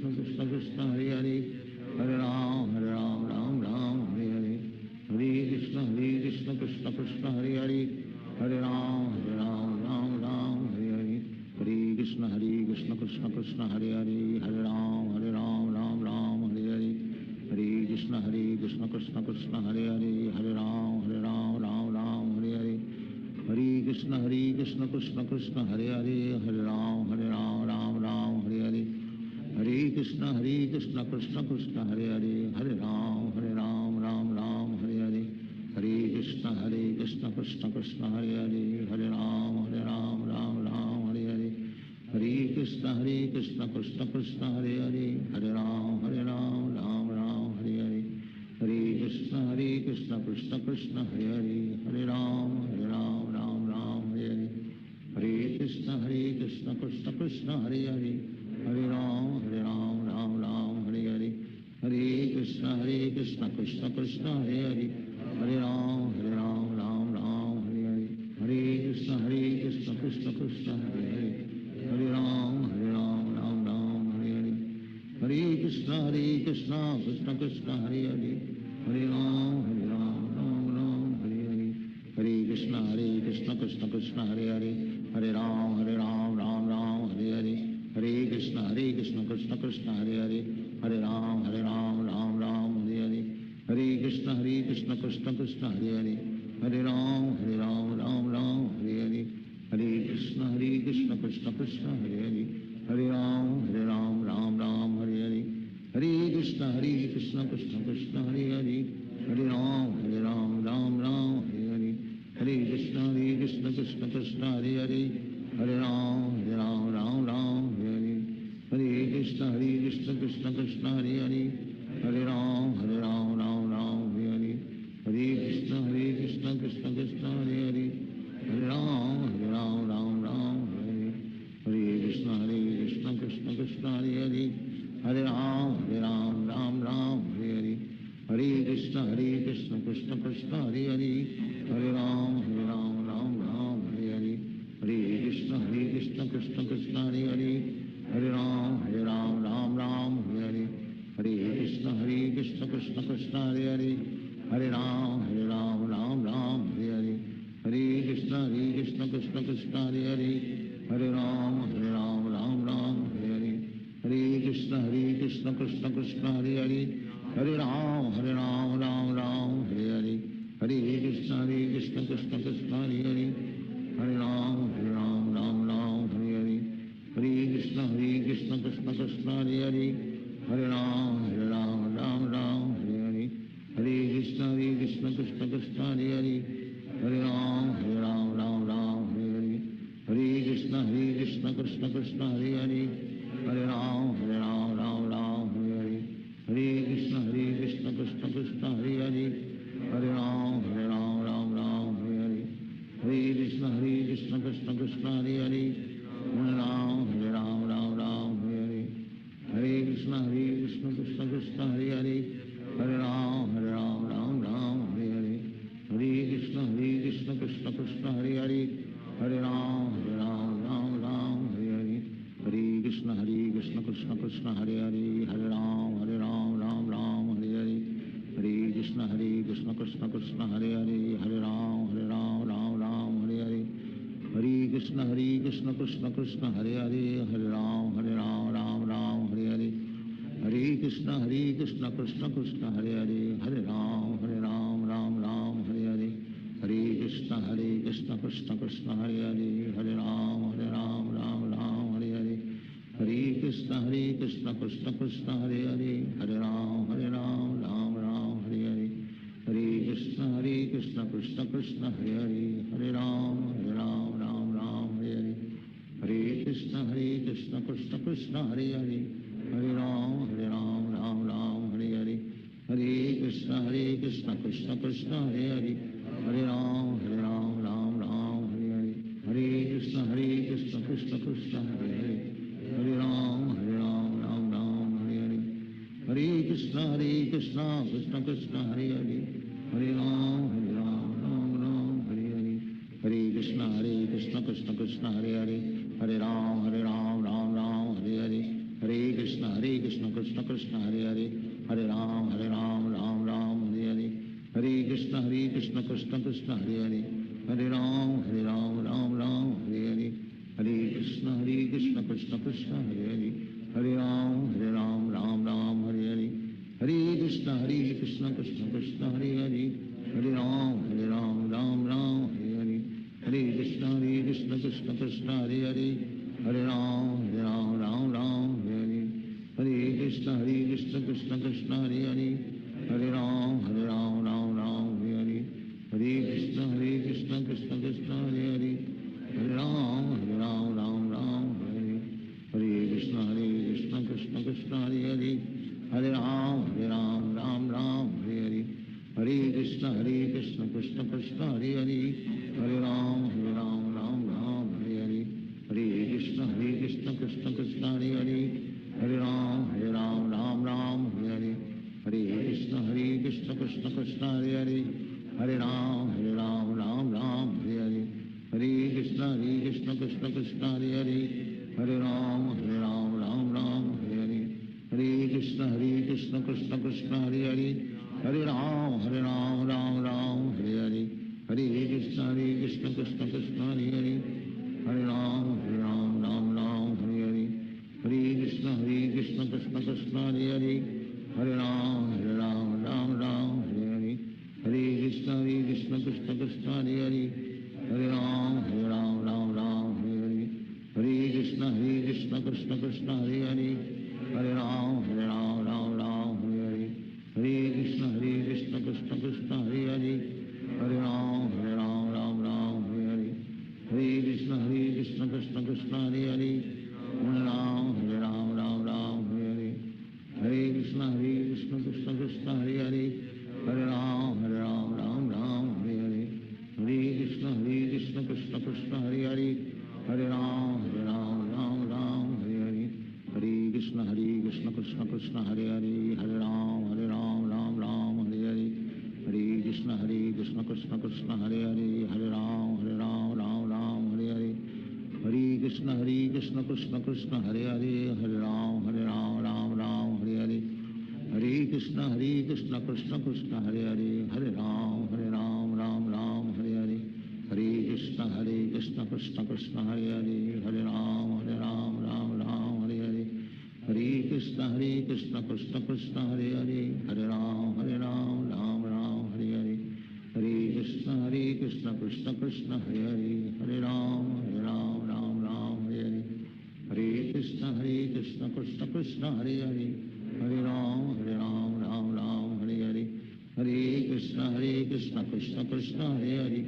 Krishna Krishna Hare Hare Hare Ram Ram Hare Hare Hare Krishna Krishna Krishna Hare Hare Hare Ram Ram Hare Hare Hare Krishna Krishna Krishna Hare Hare Hare Ram Ram Hare Hare Hare Krishna Krishna Krishna Hare Hare Hare Ram Ram Hare Hare Hare Krishna Krishna Krishna Hare Hare Hare Ram Ram Hare Hare Hare Krishna Krishna Krishna Hare Hare Hare Ram Ram Hare Hare Hare Krishna Krishna Krishna Hare Hare Hare Ram Ram Hare Hare Hare Krishna Krishna Krishna Hare Hare Hare Ram Ram Hare Hare Hare Krishna Krishna Krishna Hare Hare Hare Ram Ram Hare Hare Hare Krishna Krishna Krishna Hare Hare Hare Ram Ram Hare Hare Hare Krishna Krishna Krishna Hare Hare Hare Ram Ram Hare Hare Hare Krishna Krishna Krishna Hare Hare Hare Ram Ram Hare Hare Hare Krishna Krishna Krishna Hare Hare Hare Ram Ram Hare Hare Hare Krishna Krishna Krishna Hare Hare Hare Ram Ram Hare Hare Hare Krishna Krishna Krishna Hare Hare Hare Ram Ram Hare Hare Hare Krishna Krishna Krishna Hare Hare Hare Ram Ram Hare Hare Hare Krishna Krishna Krishna Hare Hare Hare Ram Ram Hare Hare Hare Krishna Krishna Krishna Hare Hare Hare Ram Ram Hare Hare Hare Krishna Krishna Krishna Hare Hare Hare Ram Ram Hare Hare Hare Krishna Krishna Krishna Hare Hare Hare Ram Ram Hare Hare Hare Krishna Krishna Krishna Hare Hare Hare Ram Ram Hare Hare Hare Krishna Krishna Krishna Hare Hare Hare Ram Ram Hare Hare Hare Krishna Krishna Krishna Hare Hare Hare Ram Ram Hare Hare Hare Krishna Krishna Krishna Hare Hare Hare Ram Ram Hare Hare Hare Krishna Krishna Krishna Hare Hare Hare Ram Ram Hare Hare Hare Krishna Krishna Krishna Krishna Hare Hare, Hare Ram Ram Ram Hare Hare, Hare Krishna Krishna Krishna Hare Hare, Hare Ram Ram Ram Hare Hare, Hare Krishna Krishna Krishna Hare Hare, Hare Ram Ram Hare Hare, Hare Krishna Krishna Krishna Hare Hare, Hare Ram Ram Hare Hare, Hare Krishna Krishna Krishna Hare Hare, Hare Ram Ram Hare Hare, Hare Krishna Krishna Krishna Hare Hare, Hare Ram Ram Hare Hare, Hare Krishna Krishna Krishna Hare Hare, Hare Ram Ram Hare Hare, Hare Krishna Krishna Krishna Hare Hare, Hare Ram Ram Hare Hare, Hare Krishna Krishna Krishna Hare Hare, Hare Ram Ram Hare Hare, Hare Krishna Krishna Krishna Hare Hare, Hare Ram Ram Hare Hare, Hare Krishna Krishna Krishna Hare Hare, Hare Ram Hare Hare, Hare Krishna Krishna Krishna Hare Hare, Hare Ram Ram Hare Hare, Hare Krishna Krishna Krishna Hare Hare, Hare Ram Ram Hare Hare, Hare Krishna Krishna Krishna Hare Hare, Hare Ram Ram Hare Hare, Hare Krishna Krishna Krishna Hare Hare, Hare Ram Ram Hare Hare, Hare Krishna Krishna Krishna Hare Hare, Hare Ram Ram Hare Hare, Hare Krishna Krishna Krishna Hare Hare, Hare Ram Ram Hare Hare, Hare Krishna Krishna Krishna Hare Hare, Hare Ram Ram Hare Hare, Hare Krishna Krishna Krishna Hare Hare, Hare Ram Ram Hare Hare, Hare Krishna Krishna Krishna Hare Hare, Hare Ram Hare Hare, Hare Krishna Krishna Krishna Hare Hare, Hare Ram Ram Hare Hare, Hare Krishna Krishna Krishna Hare Hare, Hare Ram Ram Hare Hare, Hare Krishna Krishna Krishna Hare Hare, Hare Ram Ram Hare Hare, Hare Krishna Krishna Krishna Hare Hare, Hare Ram Ram Hare Hare, Hare Krishna Krishna Krishna Hare Hare, Hare Ram Ram Hare Hare, Hare Krishna Krishna Krishna Hare Hare, Hare Ram Ram Hare Hare, Hare Krishna Krishna Krishna Hare Hare, Hare Ram Ram Hare Hare, Hare Krishna Krishna Krishna Hare Hare, Hare Ram Ram Hare Hare, Hare Krishna Krishna Krishna Hare Hare, Hare Ram Ram Hare Hare, Hare Krishna Krishna Krishna Hare Hare, Hare Ram Ram Hare Hare, Hare Krishna Krishna Krishna Hare Hare, Hare Ram Ram Hare Hare, Hare Krishna Krishna Krishna Hare Hare, Hare Ram Ram Hare Hare, Hare Krishna Krishna Krishna Hare Hare, Hare Ram Ram Hare Hare, Hare Krishna Krishna Krishna Hare Hare, Hare Ram Ram Hare Hare, Hare Krishna Krishna Krishna Hare Hare, Hare Ram Ram Hare Hare, Hare Krishna Krishna Krishna Hare Hare, Hare Ram Ram Hare Hare, Hare Krishna Krishna Krishna Hare Hare, Hare Ram Ram Hare Hare, Hare Krishna Krishna Krishna Hare Hare, Hare Ram Ram Hare Hare, Hare Krishna Krishna Krishna Hare Hare, Hare Ram Ram Hare Hare, Hare Krishna Krishna Krishna Hare Hare, Hare Ram Hare Hare, Hare Krishna Krishna Krishna Hare Hare, Hare Ram Ram Hare Hare, Hare Krishna Krishna Krishna Hare Hare, Hare Ram Ram Hare Hare, Hare Krishna Krishna Krishna Hare Hare, Hare Ram Ram Hare Hare, Hare Krishna Krishna Krishna Hare Hare, Hare Ram Hare Hare, Hare Krishna Krishna Krishna Hare Hare, Hare Ram Ram Hare Hare, Hare Krishna Krishna Krishna Hare Hare, Hare Ram Ram Hare Hare, Hare Krishna Krishna Krishna Hare Hare, Hare Ram Ram Hare Hare, Hare Krishna Krishna Krishna Hare Hare Hare Ram Ram Ram Hare Hare Hare Krishna Krishna Krishna Hare Hare Hare Ram Ram Ram Hare Hare Hare Krishna Krishna Krishna Hare Hare Hare Ram Ram Ram Hare Hare Hare Krishna Krishna Krishna Hare Hare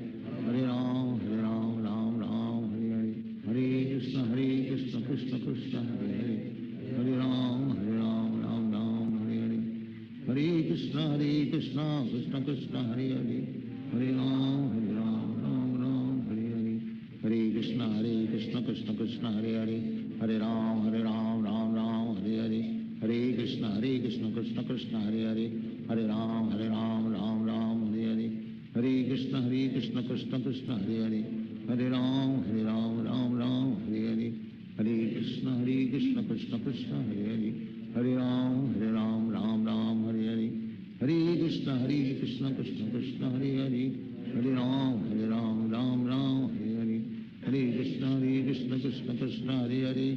Hare Ram Ram Ram Hare Hare Hare Krishna Krishna Krishna Hare Hare Hare Ram Ram Ram Hare Hare Hare Krishna Krishna Krishna Hare Hare Hare Ram Ram Ram Hare Hare Hare Krishna Krishna Krishna Hare Hare Hare Ram Ram Ram Hare Hare Hare Krishna Krishna Krishna Hare Hare Hare Ram Ram Ram Hare Hare Hare Krishna Krishna Krishna Hare Hare Hare Ram Ram Ram Hare Hare Hare Krishna Krishna Krishna Hare Hare Hare Ram Ram Ram Hare Hare Hare Krishna Krishna Krishna Hare Hare Hare Ram Ram Ram Hare Hare Hare Krishna Krishna Krishna Hare Hare Hare Ram Ram Ram Hare Hare Hare Krishna Krishna Krishna Hare Hare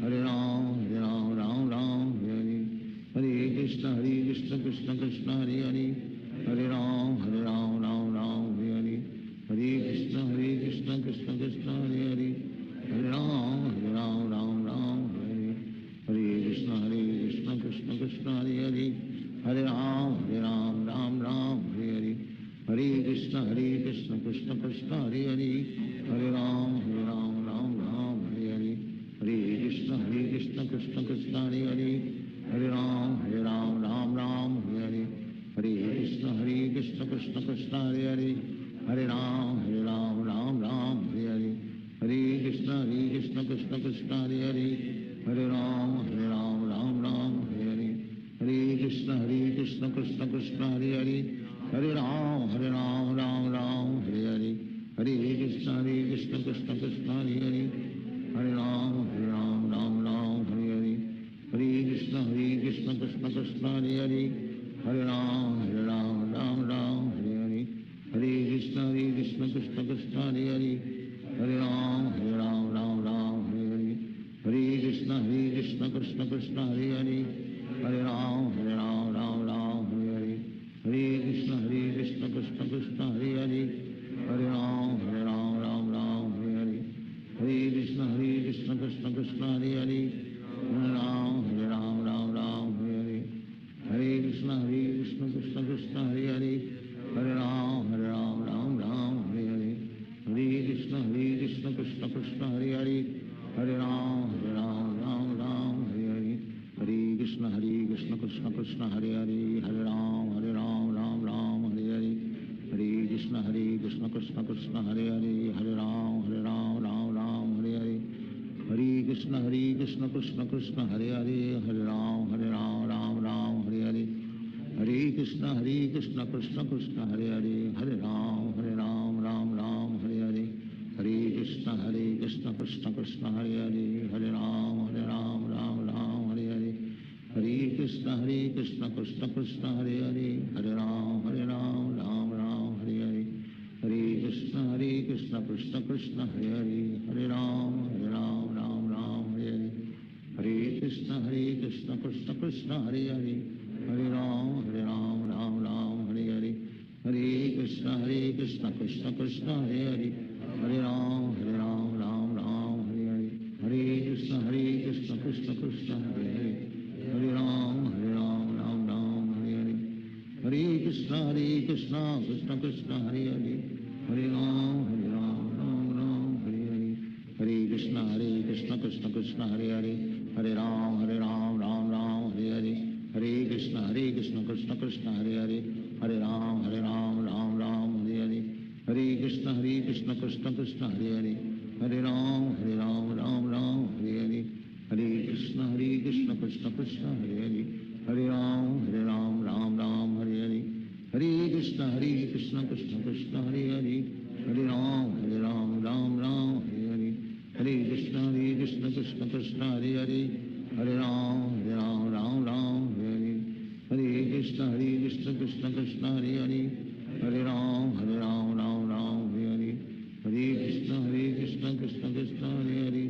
Hare Ram Ram Ram Hare Hare Hare Krishna Krishna Krishna Hare Hare Hare Ram Ram Ram Hare Hare Hare Krishna Krishna Krishna Hare Hare Hare Ram Ram Ram Hare Hare Hare Krishna Krishna Krishna Hare Hare Hare Ram Ram Ram Hare Hare Hare Krishna Krishna Krishna Hare Hare Hare Ram Ram Hare Hare Hare Krishna Krishna Krishna Hare Hare Hare Ram Ram Hare Hare Hare Krishna Krishna Krishna Hare Hare Hare Ram Ram Hare Hare Hare Krishna Krishna Krishna Hare Hare Hare Ram Ram Hare Hare Hare Krishna Krishna Krishna Hare Hare Hare Ram Ram Hare Hare Hare Krishna Krishna Krishna Hare Hare Hare Ram Ram Hare Hare Hare Krishna Krishna Krishna Hare Hare Hare Ram Ram Hare Hare Hare Krishna Krishna Krishna Hare Hare Hare Ram Ram Hare Hare Hare Krishna Krishna Krishna Hare Hare Hare Ram Ram Hare Hare Hare Krishna Krishna Krishna Hare Hare Hare Ram Ram Hare Hare Hare Krishna Krishna Krishna Hare Hare Hare Ram Ram Hare Hare Hare Krishna Krishna Krishna Hare Hare Hare Ram Ram Hare Hare Hare Krishna Krishna Krishna Hare Hare Hare Ram Ram Hare Hare Hare Krishna Krishna Krishna Hare Hare Hare Ram Ram Hare Hare Hare Krishna Krishna Krishna Hare Hare Hare Ram Ram Hare Hare Hare Krishna Krishna Krishna Hare Hare Hare Ram Ram Hare Hare Hare Krishna Krishna Krishna Hare Hare Hare Ram Ram Hare Hare Hare Krishna Krishna Krishna Hare Hare Hare Ram Ram Hare Hare Hare Krishna Krishna Krishna Hare Hare Hare Ram Ram Hare Hare Hare Krishna Krishna Krishna Hare Hare Hare Ram Ram Hare Hare Hare Krishna Krishna Krishna Hare Hare Hare Ram Ram Hare Hare Hare Krishna Krishna Krishna Hare Hare Hare Ram Ram Hare Hare Hare Krishna Krishna Krishna Hare Hare Hare Ram Ram Hare Hare Hare Krishna Krishna Krishna Hare Hare Hare Ram Ram Hare Hare Hare Krishna Krishna Krishna Hare Hare Hare Ram Ram Hare Hare Hare Krishna Krishna Krishna Hare Hare Hare Ram Ram Hare Hare Hare Krishna Krishna Krishna Hare Hare Hare Ram Ram Hare Hare Hare Krishna Krishna Krishna Hare Hare Hare Ram Ram Hare Hare Hare Krishna Krishna Krishna Hare Hare Hare Ram Ram Hare Hare Hare Krishna Krishna Krishna Hare Hare Hare Ram Ram Hare Hare Hare Krishna Krishna Krishna Hare Hare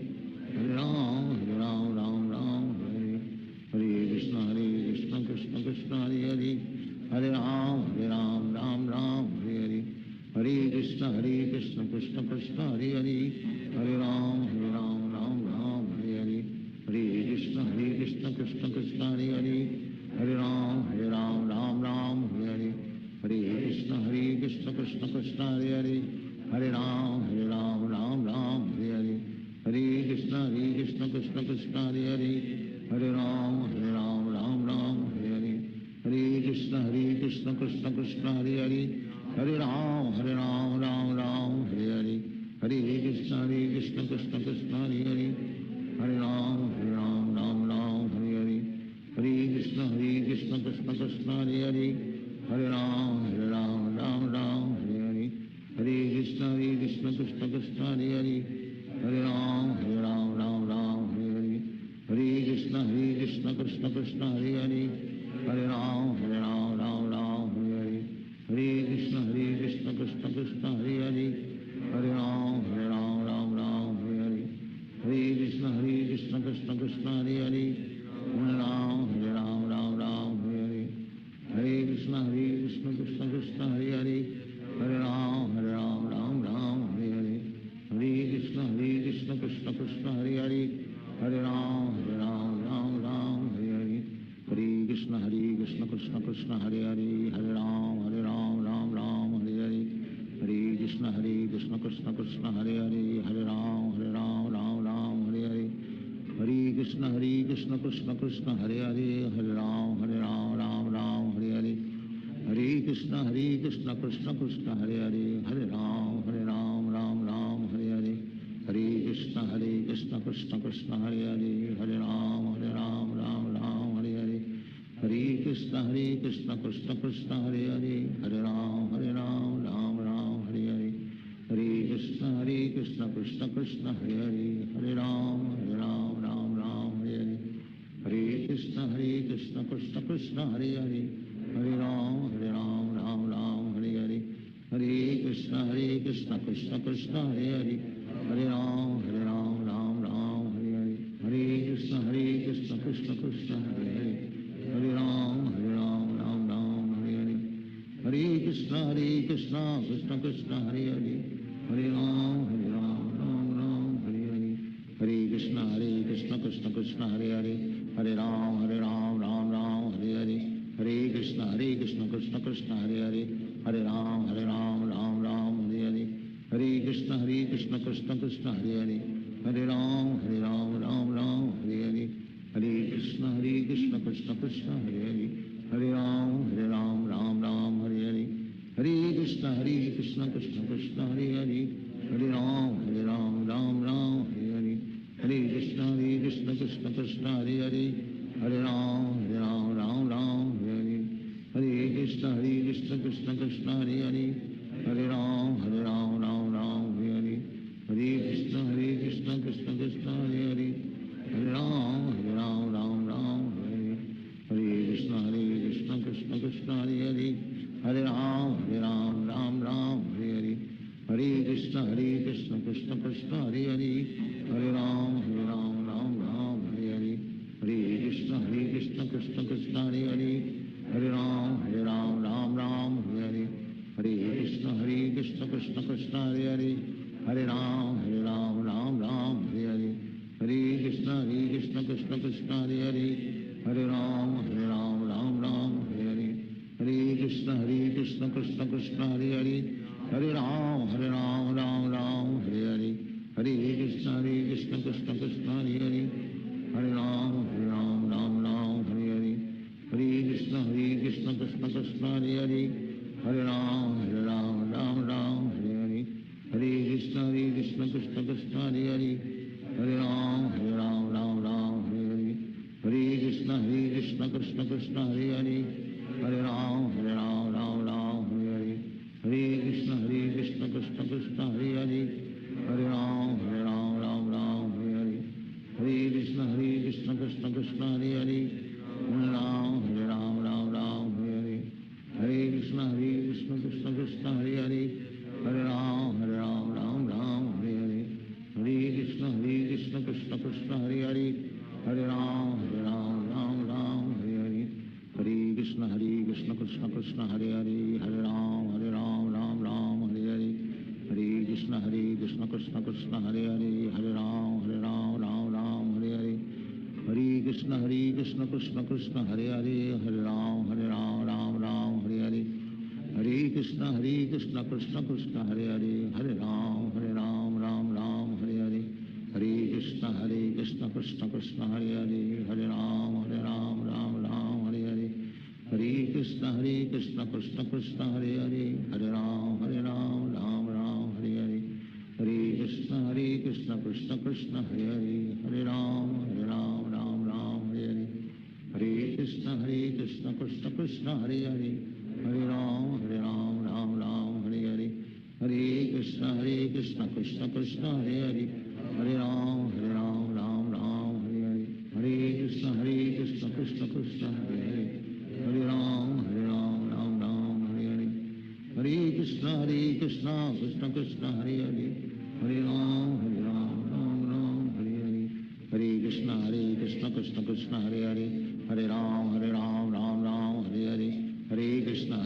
Hare Ram Ram Hare Hare Krishna Krishna Krishna Hare Hare, Hare Ram Ram Ram Hare Hare, Hare Krishna Krishna Krishna Hare Hare, Hare Ram Ram Hare Hare, Hare Krishna Krishna Krishna Hare Hare, Hare Ram Ram Hare Hare, Hare Krishna Krishna Krishna Hare Hare, Hare Ram Ram Hare Hare, Hare Krishna Krishna Krishna Hare Hare, Hare Ram Ram Hare Hare, Hare Krishna Krishna Krishna Hare Hare, Hare Ram Ram Hare Hare, Hare Krishna Krishna Krishna Hare Hare, Hare Ram Ram Hare Hare, Hare Krishna Krishna Krishna Hare Hare, Hare Ram Ram Hare Hare, Hare Krishna Krishna Krishna Hare Hare, Hare Ram Ram Hare Hare, Hare Krishna Krishna Krishna Hare Hare, Hare Ram Ram Hare Hare, Hare Krishna Krishna Krishna Hare Hare, Hare Ram Ram Hare Hare, Hare Krishna Krishna Krishna Hare Hare, Hare Ram Ram Hare Hare, Hare Krishna Krishna Krishna Hare Hare, Hare Ram Ram Hare Hare, Hare Krishna Krishna Krishna Hare Hare, Hare Ram Ram Hare Hare, Hare Krishna Krishna Krishna Hare Hare, Hare Ram Ram Hare Hare, Hare Krishna Krishna Krishna Hare Hare, Hare Ram Ram Hare Hare, Hare Krishna Krishna Krishna Hare Hare, Hare Ram Ram Hare Hare, Hare Krishna Krishna Krishna Hare Hare, Hare Ram Ram Hare Hare, Hare Krishna Krishna Krishna Hare Hare, Hare Ram Ram Hare Hare, Hare Krishna Krishna Krishna Hare Hare, Hare Ram Ram Hare Hare, Hare Krishna Krishna Krishna Hare Hare, Hare Ram Hare Hare, Hare Krishna Krishna Krishna Hare Hare, Hare Ram Hare Hare, Hare Krishna Krishna Krishna Hare Hare, Hare Ram Hare Hare, Hare Krishna Krishna Krishna Hare Hare, Hare Ram Hare Hare, Hare Krishna Krishna Krishna Hare Hare, Hare Ram Hare Hare, Hare Krishna Krishna Krishna Hare Hare, Hare Ram Hare Hare, Hare Krishna Krishna Krishna Hare Hare, Hare Ram Hare Hare, Hare Krishna Krishna Krishna Hare Hare, Hare Ram Hare Hare, Hare Krishna Krishna Krishna Hare Hare, Hare Ram Hare Hare, Hare Krishna Krishna Krishna Hare Hare, Hare Ram Hare Hare, Hare Krishna Krishna Krishna Hare Hare, Hare Ram Hare Hare, Hare Krishna Krishna Krishna Hare Hare, Hare Ram Hare Hare, Hare Krishna Krishna Krishna Hare Hare, Hare Ram Hare Hare, Hare Krishna Krishna Krishna Hare Hare, Hare Ram Hare Hare, Hare Krishna Krishna Krishna Hare Hare, Hare Ram Hare Hare, Hare Krishna Krishna Krishna Hare Hare, Hare Ram Hare Hare, Hare Krishna Krishna Krishna Hare Hare, Hare Ram Hare Hare, Hare Krishna Krishna Krishna Hare Hare, Hare Ram Hare Hare, Hare Krishna Krishna Krishna Hare Hare, Hare Ram Hare Hare, Hare Krishna Krishna Krishna Hare Hare, Hare Ram Hare Hare, Hare Krishna Krishna Krishna Hare Hare, Hare Ram Hare Hare, Hare Krishna Krishna Krishna Hare Hare, Hare Ram Hare Hare, Hare Krishna Krishna Krishna Hare Hare, Hare Ram Hare Hare, Hare Krishna Krishna Krishna Hare Hare, Hare Ram Hare Hare, Hare Krishna Krishna Krishna Hare Hare, Hare Ram Hare Hare, Hare Krishna Krishna Krishna Hare Hare, Hare Ram Hare Hare, Hare Krishna Krishna Krishna Hare Hare, Hare Ram Hare Hare, Krishna Krishna Hare Hare, Hare Ram Ram Ram Hare Hare, Hare Krishna Krishna Krishna Hare Hare, Hare Ram Ram Ram Hare Hare, Hare Krishna Krishna Krishna Hare Hare, Hare Ram Ram Ram Hare Hare, Hare Krishna Krishna Krishna Hare Hare, Hare Ram Ram Ram Hare Hare, Hare Krishna Krishna Krishna Hare Hare, Hare Ram Ram Ram Hare Hare, Hare Krishna Krishna Krishna Hare Hare, Hare Ram Ram Ram Hare Hare, Hare Krishna Krishna Krishna Hare Hare, Hare Ram Ram Ram Hare Hare, Hare Krishna Krishna Krishna Hare Hare, Hare Ram Ram Ram Hare Hare, Hare Krishna Krishna Krishna Hare Hare, Hare Ram Ram Ram Hare Hare, Hare Krishna Krishna Krishna Hare Hare, Hare Ram Ram Hare Hare, Hare Krishna Krishna Krishna Hare Hare, Hare Ram Ram Ram Hare Hare, Hare Krishna Krishna Krishna Hare Hare, Hare Ram Ram Ram Hare Hare, Hare Krishna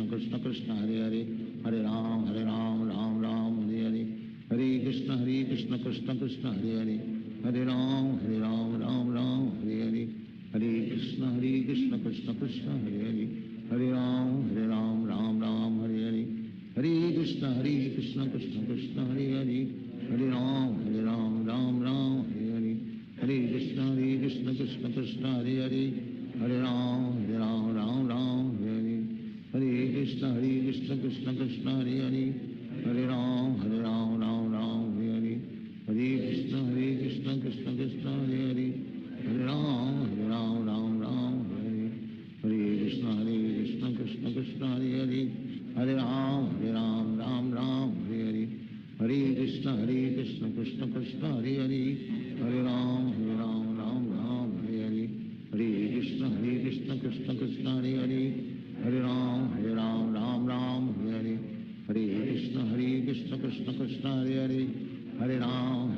Krishna Krishna Hare Hare, Hare Ram Ram Ram Hare Hare, Hare Krishna Krishna Krishna Hare Hare, Hare Ram Ram Hare Hare, Hare Krishna Krishna Krishna Hare Hare, Hare Ram Ram Hare Hare, Hare Krishna Krishna Krishna Hare Hare, Hare Ram Ram Hare Hare, Hare Krishna Krishna Krishna Hare Hare, Hare Ram Ram Hare Hare, Hare Krishna Krishna Krishna Hare Hare, Hare Ram Ram Hare Hare, Hare Krishna Krishna Krishna Hare Hare, Hare Ram Ram Hare Hare, Hare Krishna Krishna Krishna Hare Hare, Hare Ram Ram Hare Hare, Hare Krishna Krishna Krishna Hare Hare, Hare Ram Ram Hare Hare, Hare Krishna Krishna Krishna Hare Hare, Hare Ram Ram Hare Hare, Hare Krishna Krishna Krishna Hare Hare, Hare Ram Ram Hare Hare, Hare Krishna Krishna Krishna Hare Hare, Hare Ram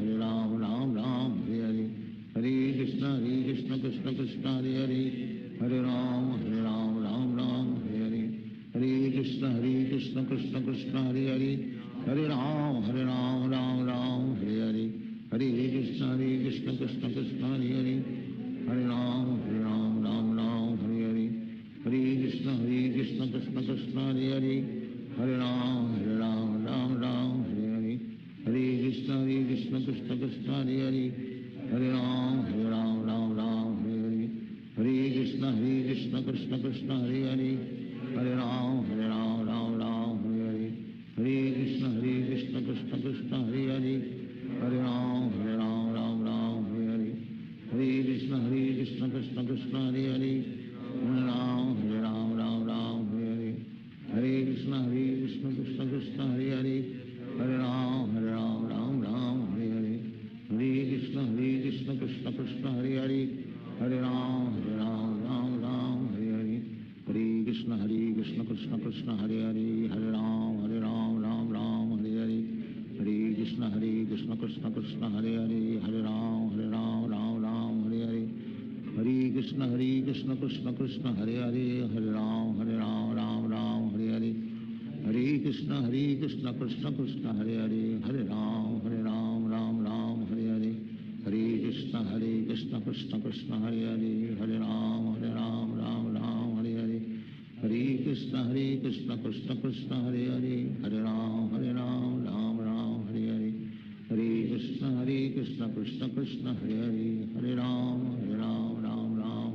Ram Hare Hare, Hare Krishna Krishna Krishna Hare Hare, Hare Ram Ram Hare Hare, Hare Krishna Krishna Krishna Hare Hare, Hare Ram Ram Hare Hare, Hare Krishna Krishna Krishna Hare Hare, Hare Ram Ram Hare Hare, Hare Krishna Krishna Krishna Hare Hare, Hare Ram Ram Hare Hare, Hare Krishna Krishna Krishna Hare Hare, Hare Ram Ram Hare Hare, Hare Krishna Krishna Krishna Hare Hare, Hare Ram Hare Hare, Hare Krishna Krishna Krishna Hare Hare, Hare Ram Ram Hare Hare, Hare Krishna Krishna Krishna Hare Hare, Hare Ram Ram Hare Hare, Hare Krishna Krishna Krishna Hare Hare, Hare Ram Ram Hare Hare, Hare Krishna Krishna Krishna Hare Hare, Hare Ram Ram Hare Hare, Hare Krishna Krishna Krishna Hare Hare, Hare Ram Ram Hare Hare, Hare Krishna Krishna Krishna Hare Hare, Hare Ram Ram Hare Hare, Hare Krishna Krishna Krishna Hare Hare, Hare Ram Ram Hare Hare, Hare Krishna Krishna Krishna Hare Hare, Hare Ram Ram Hare Hare, Hare Krishna Krishna Krishna Hare Hare, Hare Ram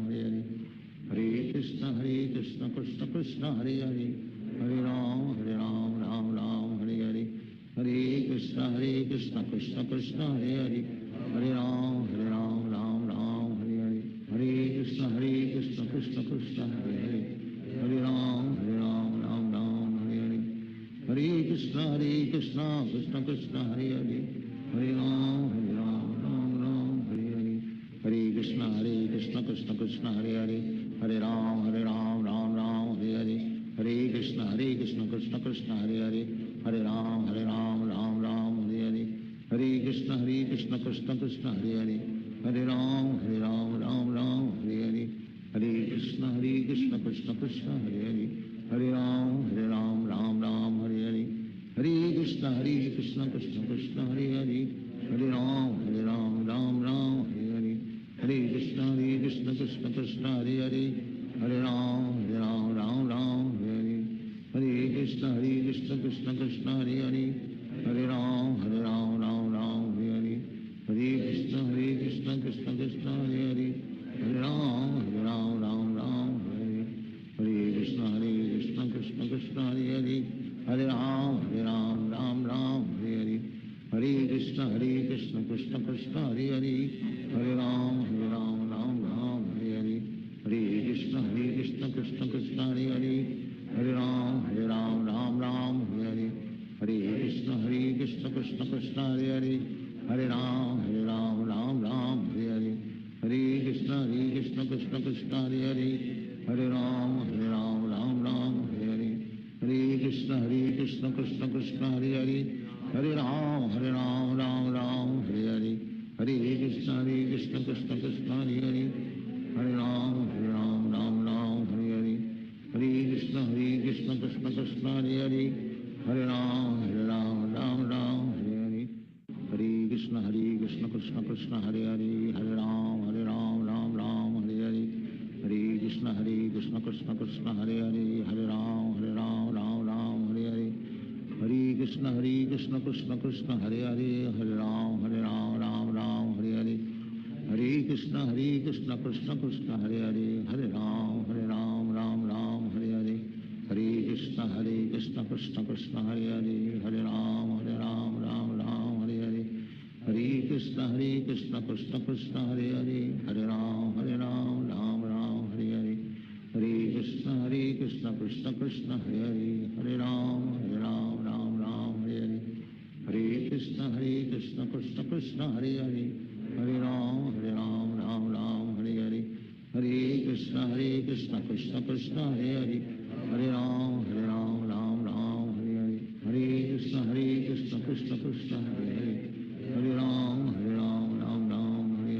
Ram Hare Hare, Hare Krishna Krishna Krishna Hare Hare, Hare Ram Ram Hare Hare, Hare Krishna Krishna Krishna Hare Hare, Hare Ram Ram Hare Hare, Hare Krishna Krishna Krishna Hare Hare, Hare Ram Ram Hare Hare, Hare Krishna Krishna Krishna Hare Hare, Hare Ram Hare Hare, Hare Krishna Krishna Krishna Hare Hare, Hare Ram Ram Hare Hare, Hare Krishna Krishna Krishna Hare Hare, Hare Ram Ram Hare Hare, Hare Krishna Krishna Krishna Hare Hare, Hare Ram Hare Hare, Hare Krishna Krishna Krishna Hare Hare, Hare Ram Ram Hare Hare, Hare Krishna Krishna Krishna Hare Hare, Hare Ram Ram Ram Hare Hare, Hare Krishna Krishna Krishna Hare Hare, Hare Ram Ram Ram Hare Hare, Hare Krishna Krishna Krishna Hare Hare, Hare Ram Ram Ram Hare Hare, Hare Krishna Krishna Krishna Hare Hare, Hare Ram Ram Ram Hare Hare, Hare Krishna Krishna Krishna Hare Hare, Hare Ram Ram Ram Hare Hare, Hare Krishna Krishna Krishna Hare Hare, Hare Ram Ram Ram Hare Hare, Hare Krishna Krishna Krishna Hare Hare, Hare Ram Ram Hare Hare, Hare Krishna Krishna Krishna Hare Hare, Hare Ram Ram Hare Hare, Hare Krishna Krishna Krishna Hare Hare, Hare Ram Ram Hare Hare, Hare Krishna Krishna Krishna Hare Hare, Hare Ram Ram Hare Hare, Hare Krishna Krishna Krishna Hare Hare, Hare Ram Ram Hare Hare, Hare Krishna Krishna Krishna Hare Hare, Hare Ram Ram Hare Hare, Hare Krishna Krishna Krishna Hare Hare, Hare Ram Ram Hare Hare, Hare Krishna Krishna Krishna Hare Hare, Hare Ram Ram Hare Hare, Hare Krishna Krishna Krishna Hare Hare, Hare Ram Ram Hare Hare, Hare Krishna Krishna Krishna Hare Hare, Hare Ram Ram Hare Hare, Hare Krishna Krishna Krishna Hare Hare, Hare Ram Ram Hare Hare, Hare Krishna Krishna Krishna Hare Hare, Hare Ram Ram Hare Hare, Hare Krishna Krishna Krishna Hare Hare, Hare Ram Ram Hare Hare, Hare Krishna Krishna Krishna Hare Hare, Hare Ram Ram Hare Hare, Hare Krishna Krishna Krishna Hare Hare, Hare Ram Ram Hare Hare, Hare Krishna Krishna Krishna Hare Hare, Hare Ram Ram Hare Hare, Hare Krishna Krishna Krishna Hare Hare, Hare Ram Ram Hare Hare,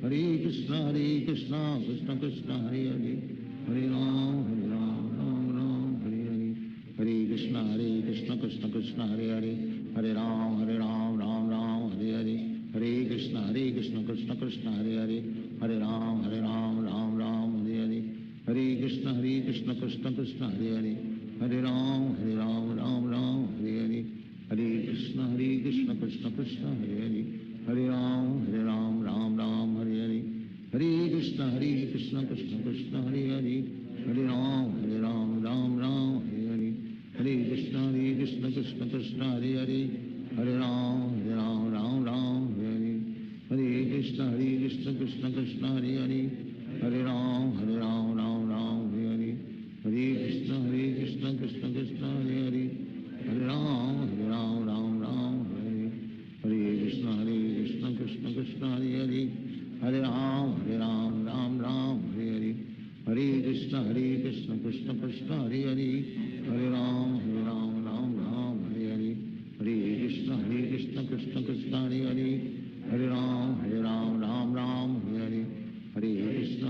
Hare Krishna Krishna Krishna Hare Hare, Hare Ram Ram Hare Hare, Hare Krishna Krishna Krishna Hare Hare, Hare Ram Ram Hare Hare, Hare Krishna Krishna Krishna Hare Hare, Hare Ram Ram Hare Hare, Hare Krishna Krishna Krishna Hare Hare, Hare Ram Ram Hare Hare, Hare Krishna Krishna Krishna Hare Hare, Hare Ram Ram Hare Hare, Hare Krishna Krishna Krishna Hare Hare, Hare Ram Ram Hare Hare, Hare Krishna Krishna Krishna Hare Hare, Hare Ram Ram Hare Hare, Hare Krishna Krishna Krishna Hare Hare, Hare Ram Ram Hare Hare, Hare Krishna Krishna Krishna Hare Hare, Hare Ram Ram Hare Hare, Hare Krishna Krishna Krishna Hare Hare, Hare Ram Ram Hare Hare, Hare Krishna Krishna Krishna Hare Hare, Hare Ram Ram Hare Hare, Hare Krishna Krishna Krishna Hare Hare, Hare Ram Ram Hare Hare, Hare Krishna Krishna Krishna Hare Hare, Hare Ram Ram Hare Hare, Hare Krishna Krishna Krishna Hare Hare, Hare Ram Ram Hare Hare, Hare Krishna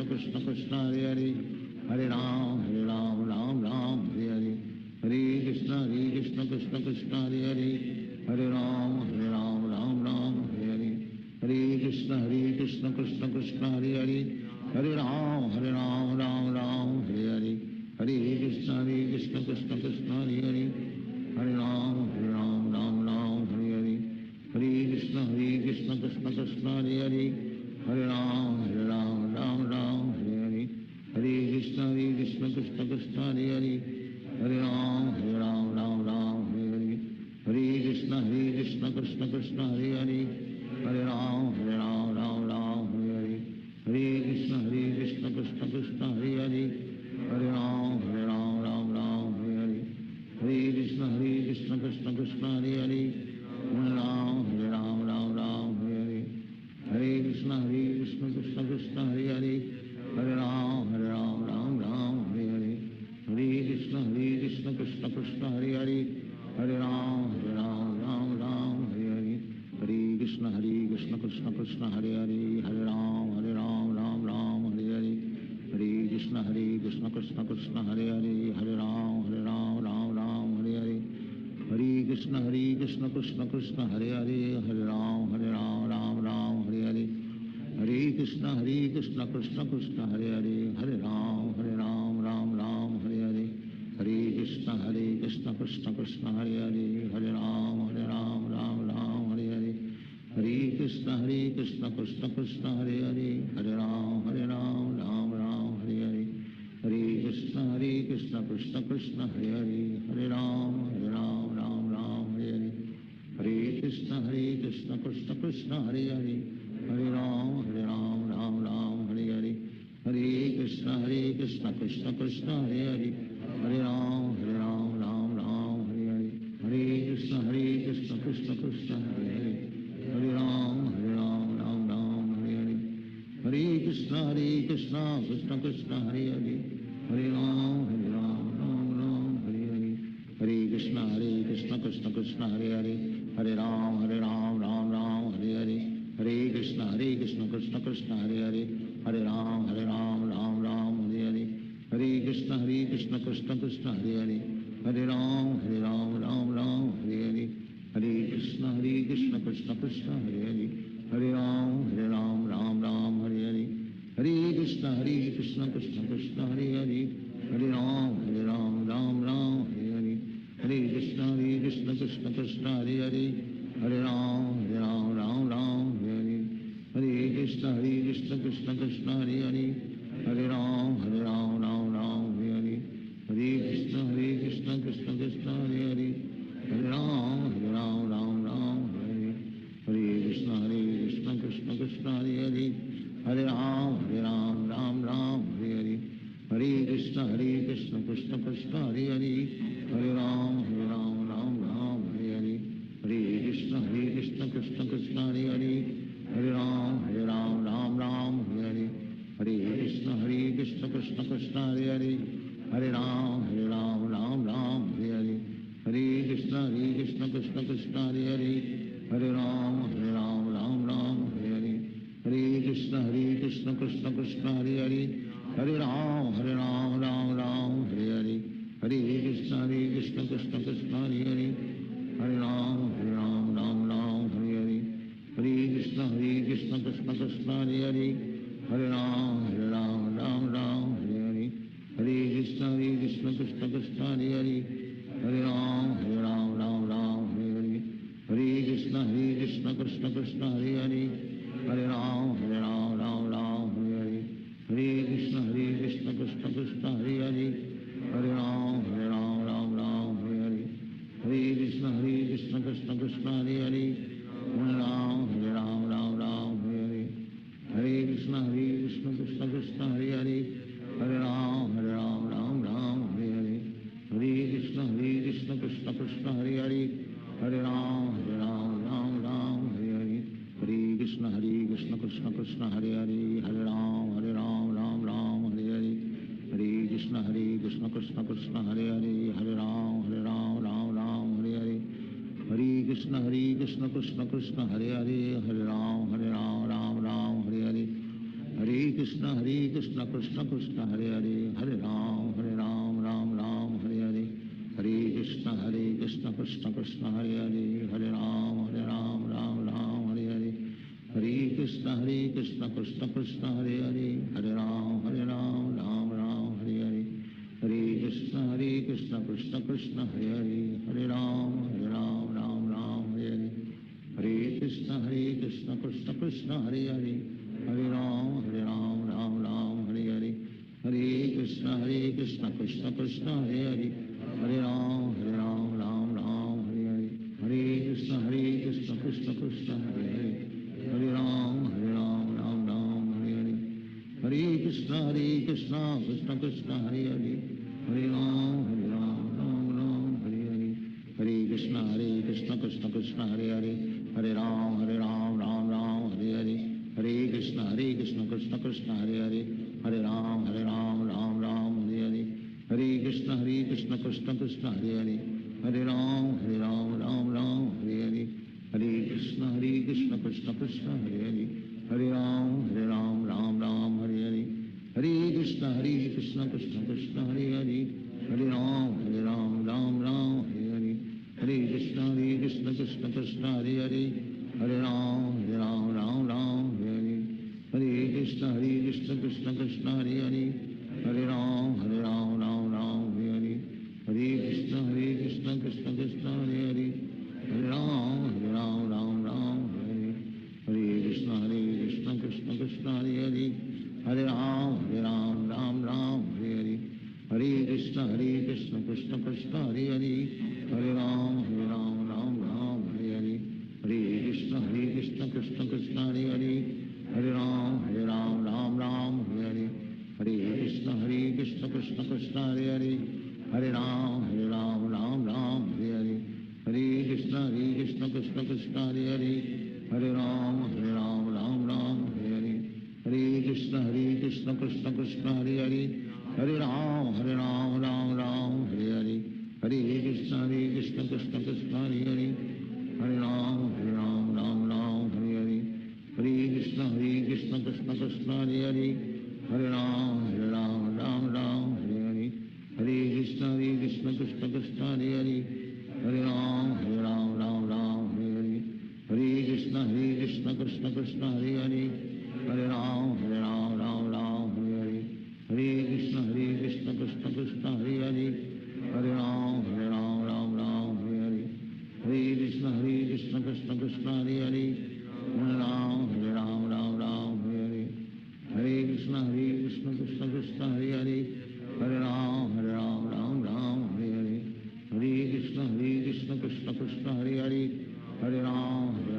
Krishna Krishna Hare Hare, Hare Ram Ram Hare Hare, Hare Krishna Krishna Krishna Hare Hare, Hare Ram Ram Hare Hare, Hare Krishna Krishna Krishna Hare Hare, Hare Ram Ram Hare Hare, Hare Krishna Krishna Krishna Hare Hare, Hare Ram Ram Hare Hare, Hare Krishna Krishna Krishna Hare Hare, Hare Ram Ram Hare Hare, Hare Krishna Krishna Krishna Hare Hare, Hare Ram Ram Hare Hare, Hare Krishna Krishna Krishna Hare Hare, Hare Ram Ram Hare Hare, Hare Krishna Krishna Krishna Hare Hare, Hare Ram Ram Hare Hare, Hare Krishna Krishna Krishna Hare Hare, Hare Ram Ram Hare Hare, Hare Krishna Krishna Krishna Hare Hare, Hare Ram Ram Hare Hare, Krishna Krishna Krishna Hare Hare, Hare Ram Ram Ram Hare Hare, Hare Krishna Krishna Krishna Hare Hare, Hare Ram Ram Ram Hare Hare, Hare Krishna Krishna Krishna Hare Hare, Hare Ram Ram Ram Hare Hare, Hare Krishna Krishna Krishna Hare Hare, Hare Ram Ram Ram Hare Hare, Hare Krishna Krishna Krishna Hare Hare, Hare Ram Ram Ram Hare Hare, Hare Krishna Krishna Krishna Hare Hare, Hare Ram Ram Ram Hare Hare, Hare Krishna Krishna Krishna Hare Hare, Hare Ram Ram Ram Hare Hare, Hare Krishna Krishna Krishna Hare Hare, Hare Ram Ram Ram Hare Hare, Hare Krishna Krishna Krishna Hare Hare, Hare Ram Ram Ram Hare Hare, Hare Krishna Krishna Krishna Hare Hare, Hare Ram Ram Ram Hare Hare, Hare Krishna Krishna Krishna Hare Hare, Hare Ram Ram Ram Hare Hare, Hare Krishna Krishna Krishna Hare Hare, Hare Ram Ram Ram Hare Hare, Hare Krishna Krishna Krishna Hare Hare, Hare Ram Ram Hare Hare, Hare Krishna Krishna Krishna Hare Hare, Hare Ram Ram Ram Hare Hare, Hare Krishna Krishna Krishna Hare Hare, Hare Ram Ram Hare Hare, Hare Krishna Krishna Krishna Hare Hare, Hare Ram Ram Hare Hare, Hare Krishna Krishna Krishna Hare Hare, Hare Ram Ram Hare Hare, Hare Krishna Krishna Krishna Hare Hare, Hare Ram Ram Hare Hare, Hare Krishna Krishna Krishna Hare Hare, Hare Ram Ram Hare Hare, Hare Krishna Krishna Krishna Hare Hare, Hare Ram Ram Hare Hare, Hare Krishna Krishna Krishna Hare Hare, Hare Ram Ram Hare Hare, Hare Krishna Krishna Krishna Hare Hare, Hare Ram Ram Hare Hare, Hare Krishna Krishna Krishna Hare Hare, Hare Ram Ram Hare Hare, Hare Krishna Krishna Krishna Hare Hare, Hare Ram Ram Hare Hare, Hare Krishna Krishna Krishna Hare Hare, Hare Ram Ram Hare Hare, Hare Krishna Krishna Krishna Hare Hare, Hare Ram Ram Hare Hare, Hare Krishna Krishna Krishna Hare Hare, Hare Ram Ram Hare Hare, Hare Krishna Krishna Krishna Hare Hare, Hare Ram Ram Hare Hare, Hare Krishna Krishna Krishna Hare Hare, Hare Ram Hare Hare, Hare Krishna Krishna Krishna Hare Hare, Hare Ram Ram Hare Hare, Hare Krishna Krishna Krishna Hare Hare, Hare Ram Ram Hare Hare, Hare Krishna Krishna Krishna Hare Hare, Hare Ram Ram Hare Hare, Hare Krishna Krishna Krishna Hare Hare, Hare Ram Ram Hare Hare, Hare Krishna Krishna Krishna Hare Hare, Hare Ram Ram Hare Hare, Hare Krishna Krishna Krishna Hare Hare, Hare Ram Ram Hare Hare, Hare Krishna Krishna Krishna Hare Hare, Hare Ram Ram Hare Hare, Hare Krishna Krishna Krishna Hare Hare, Hare Ram Ram Hare Hare, Hare Krishna Krishna Krishna Hare Hare, Hare Ram Ram Hare Hare, Hare Krishna Krishna Krishna Hare Hare, Hare Ram Ram Hare Hare, Hare Krishna Krishna Krishna Hare Hare, Hare Ram Ram Hare Hare, Hare Krishna Krishna Krishna Hare Hare, Hare Ram Ram Hare Hare, Hare Krishna Krishna Krishna Hare Hare, Hare Ram Ram Hare Hare, Hare Krishna Krishna Krishna Hare Hare, Hare Ram Ram Hare Hare, Hare Krishna Krishna Krishna Hare Hare, Hare Ram Ram Hare Hare, Hare Krishna Krishna Krishna Hare Hare, Hare Ram Ram Hare Hare, Hare Krishna Krishna Krishna Hare Hare, Hare Ram Ram Hare Hare, Hare Krishna Krishna Krishna Hare Hare, Hare Ram Ram Hare Hare, Hare Krishna Krishna Krishna Hare Hare Hare Ram Ram Ram Hare Hare Hare Krishna Krishna Krishna Hare Hare Hare Ram Ram Hare Hare Hare Krishna Krishna Krishna Hare Hare Hare Ram Ram Hare Hare Hare Krishna Krishna Krishna Hare Hare Hare Ram Ram Hare Hare Hare Krishna Krishna Krishna Hare Hare Hare Ram Ram Hare Hare Hare Krishna Krishna Krishna Hare Hare Hare Ram Ram Hare Hare Hare Krishna Krishna Krishna Hare Hare Hare Ram Ram Hare Hare Hare Krishna Krishna Krishna Hare Hare Hare Ram Ram Hare Hare Hare Krishna Krishna Krishna Hare Hare Hare Ram Ram Hare Hare Hare Krishna Krishna Krishna Hare Hare Hare Ram Hare Hare Hare Krishna Krishna Krishna Hare Hare Hare Ram Hare Hare Hare Krishna Krishna Krishna Hare Hare Hare Ram Hare Hare Hare Krishna Krishna Krishna Hare Hare Hare Ram Hare Hare Hare Krishna Krishna Krishna Hare Hare Hare Ram Hare Hare Hare Krishna Krishna Krishna Hare Hare Hare Ram Hare Hare Hare Krishna Krishna Krishna Hare Hare Hare Ram Hare Hare Hare Krishna Krishna Krishna Hare Hare Hare Ram Hare Hare Hare Krishna Krishna Krishna Hare Hare Hare Ram Hare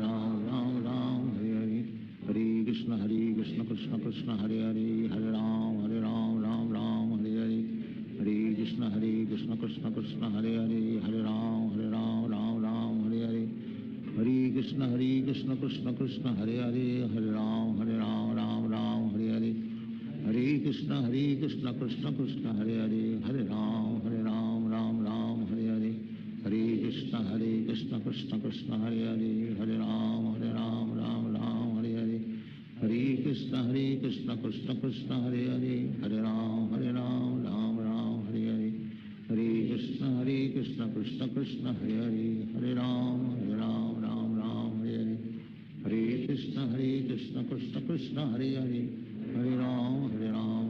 Hare Hare Krishna Krishna Krishna Hare Hare Hare Ram Hare Hare Hare Krishna Krishna Krishna Hare Hare Hare Ram Hare Hare Hare Krishna Krishna Krishna Hare Hare Hare Ram Hare Hare Hare Krishna Krishna Krishna Hare Hare Hare Ram Hare Hare Hare Krishna Krishna Krishna Hare Hare Hare Ram Hare Hare Hare Krishna Krishna Krishna Hare Hare Hare Ram Hare Hare Hare Krishna Krishna Krishna Hare Hare Hare Ram Hare Hare Hare Krishna Krishna Krishna Hare Hare Hare Ram Hare Hare Hare Krishna Krishna Krishna Hare Hare Hare Ram Hare Hare Hare Krishna Krishna Krishna Hare Hare Hare Ram Hare Hare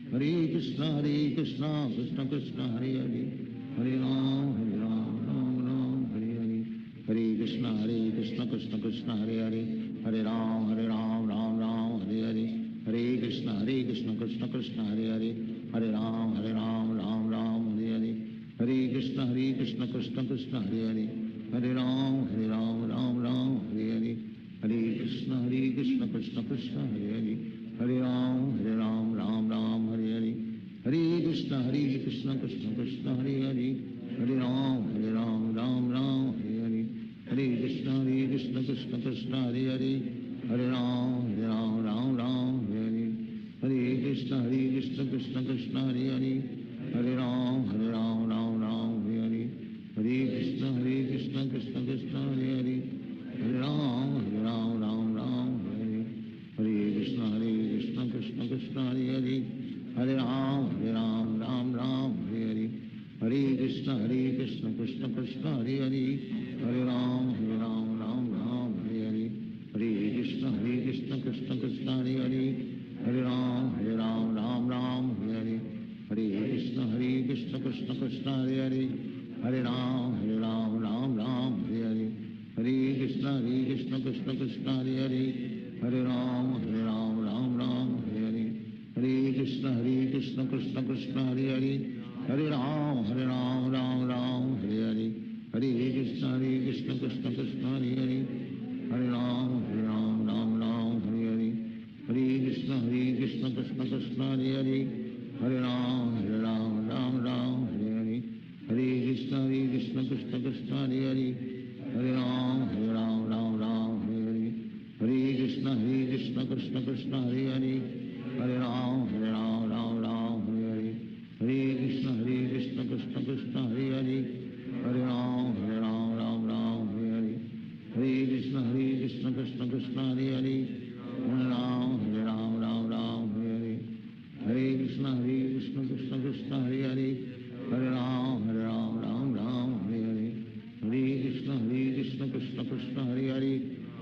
Hare Krishna Krishna Krishna Hare Hare Hare Ram Hare Hare Hare Krishna Krishna Krishna Hare Hare Hare Ram Hare Hare Hare Krishna Krishna Krishna Hare Hare Hare Ram Hare Hare Hare Krishna Krishna Krishna Hare Hare Hare Ram Hare Hare Hare Krishna Krishna Krishna Hare Hare Hare Ram Hare Hare Hare Krishna Krishna Krishna Hare Hare Hare Ram Hare Hare Hare Krishna Krishna Krishna Hare Hare Hare Ram Hare Hare Hare Krishna Krishna Krishna Hare Hare Hare Ram Hare Hare Hare Krishna Krishna Krishna Hare Hare Hare Ram Hare Hare Hare Krishna Krishna Krishna Hare Hare Hare Ram Hare Hare Hare Krishna Krishna Krishna Hare Hare Hare Ram Hare Hare Hare Krishna Krishna Krishna Hare Hare Hare Ram Hare Hare Hare Krishna Krishna Krishna Hare Hare Hare Ram Hare Hare Hare Krishna Krishna Krishna Hare Hare Hare Ram Hare Hare Hare Krishna Krishna Krishna Hare Hare Hare Ram Hare Hare Hare Krishna Krishna Krishna Hare Hare Hare Ram Hare Hare Hare Krishna Krishna Krishna Hare Hare Hare Ram Hare Hare Hare Krishna Krishna Krishna Hare Hare Hare Ram Hare Hare Hare Krishna Krishna Krishna Hare Hare Hare Ram Hare Krishna Hare Hare Hare Ram Ram Ram Hare Hare Hare Krishna Krishna Krishna Hare Hare Hare Ram Ram Ram Hare Hare Hare Krishna Krishna Krishna Hare Hare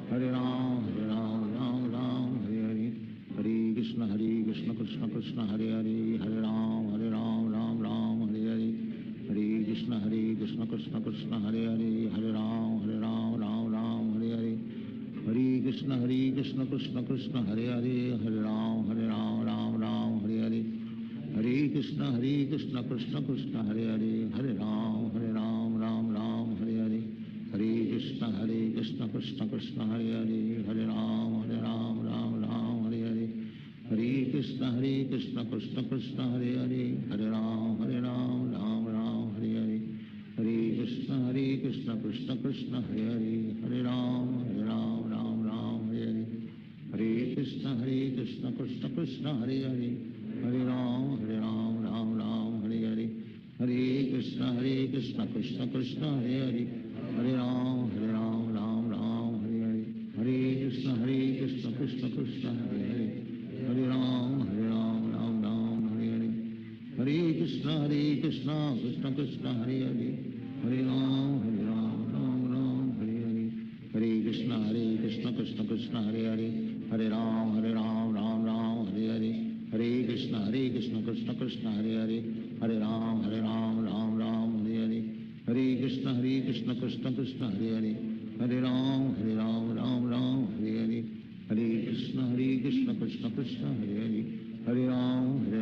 Hare Ram Ram Hare Hare Hare Krishna Krishna Krishna Hare Hare Hare Ram Ram Hare Hare Hare Krishna Krishna Krishna Hare Hare Hare Ram Hare Hare Hare Krishna Krishna Krishna Hare Hare Hare Ram Hare Hare Hare Krishna Krishna Krishna Hare Hare Hare Ram Hare Hare Hare Krishna Krishna Krishna Hare Hare Hare Ram Hare Hare Hare Krishna Krishna Krishna Hare Hare Hare Ram Hare Hare Hare Krishna Krishna Krishna Hare Hare Hare Ram Hare Hare Hare Krishna Krishna Krishna Hare Hare Hare Ram Hare Hare Hare Krishna Krishna Krishna Hare Hare Hare Ram Hare Hare Hare Krishna Krishna Krishna Hare Hare Hare Ram Hare Hare Hare Krishna Krishna Krishna Hare Hare Hare Ram Hare Hare Hare Krishna Krishna Krishna Hare Hare Hare Ram Hare Hare Hare Krishna Krishna Krishna Hare Hare Hare Ram Hare Hare Hare Krishna Krishna Krishna Hare Hare Hare Ram Hare Hare Hare Krishna Krishna Krishna Hare Hare Hare Ram Hare Hare Hare Krishna Krishna Krishna Hare Hare Hare Ram Hare Hare Hare Krishna Krishna Krishna Hare Hare Hare Ram Hare Hare Hare Krishna Krishna Krishna Hare Hare Hare Ram Hare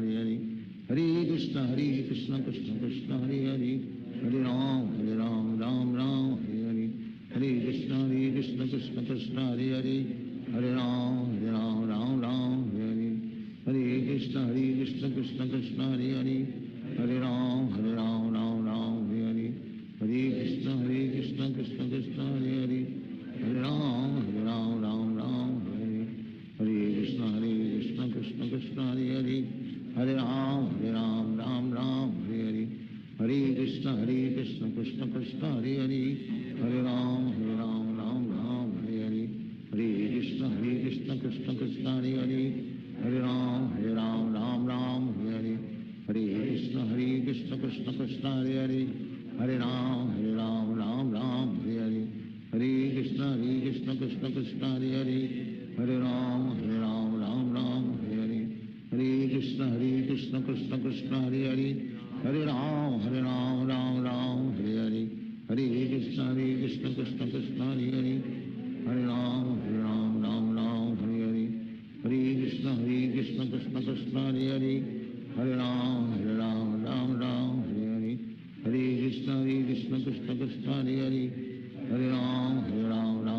Hare Hare Krishna Krishna Krishna Hare Hare Hare Ram Hare Hare Krishna Krishna Krishna Hare Hare Hare Ram Hare Hare Hare Krishna Krishna Krishna Hare Hare Hare Ram Hare Hare Hare Krishna Krishna Krishna Hare Hare Hare Ram Hare Hare Hare Krishna Krishna Krishna Hare Hare Hare Ram Hare Hare Hare Krishna Krishna Krishna Hare Hare Hare Ram Hare Hare Hare Krishna Krishna Krishna Hare Hare Hare Ram Hare Hare Hare Krishna Krishna Krishna Hare Hare Hare Ram Hare Hare Hare Krishna Krishna Krishna Hare Hare Hare Ram Hare Hare Hare Krishna Krishna Krishna Hare Hare Hare Ram Hare Hare Hare Krishna Krishna Krishna Hare Hare Hare Ram Hare Hare Hare Krishna Krishna Krishna Hare Hare Hare Ram Hare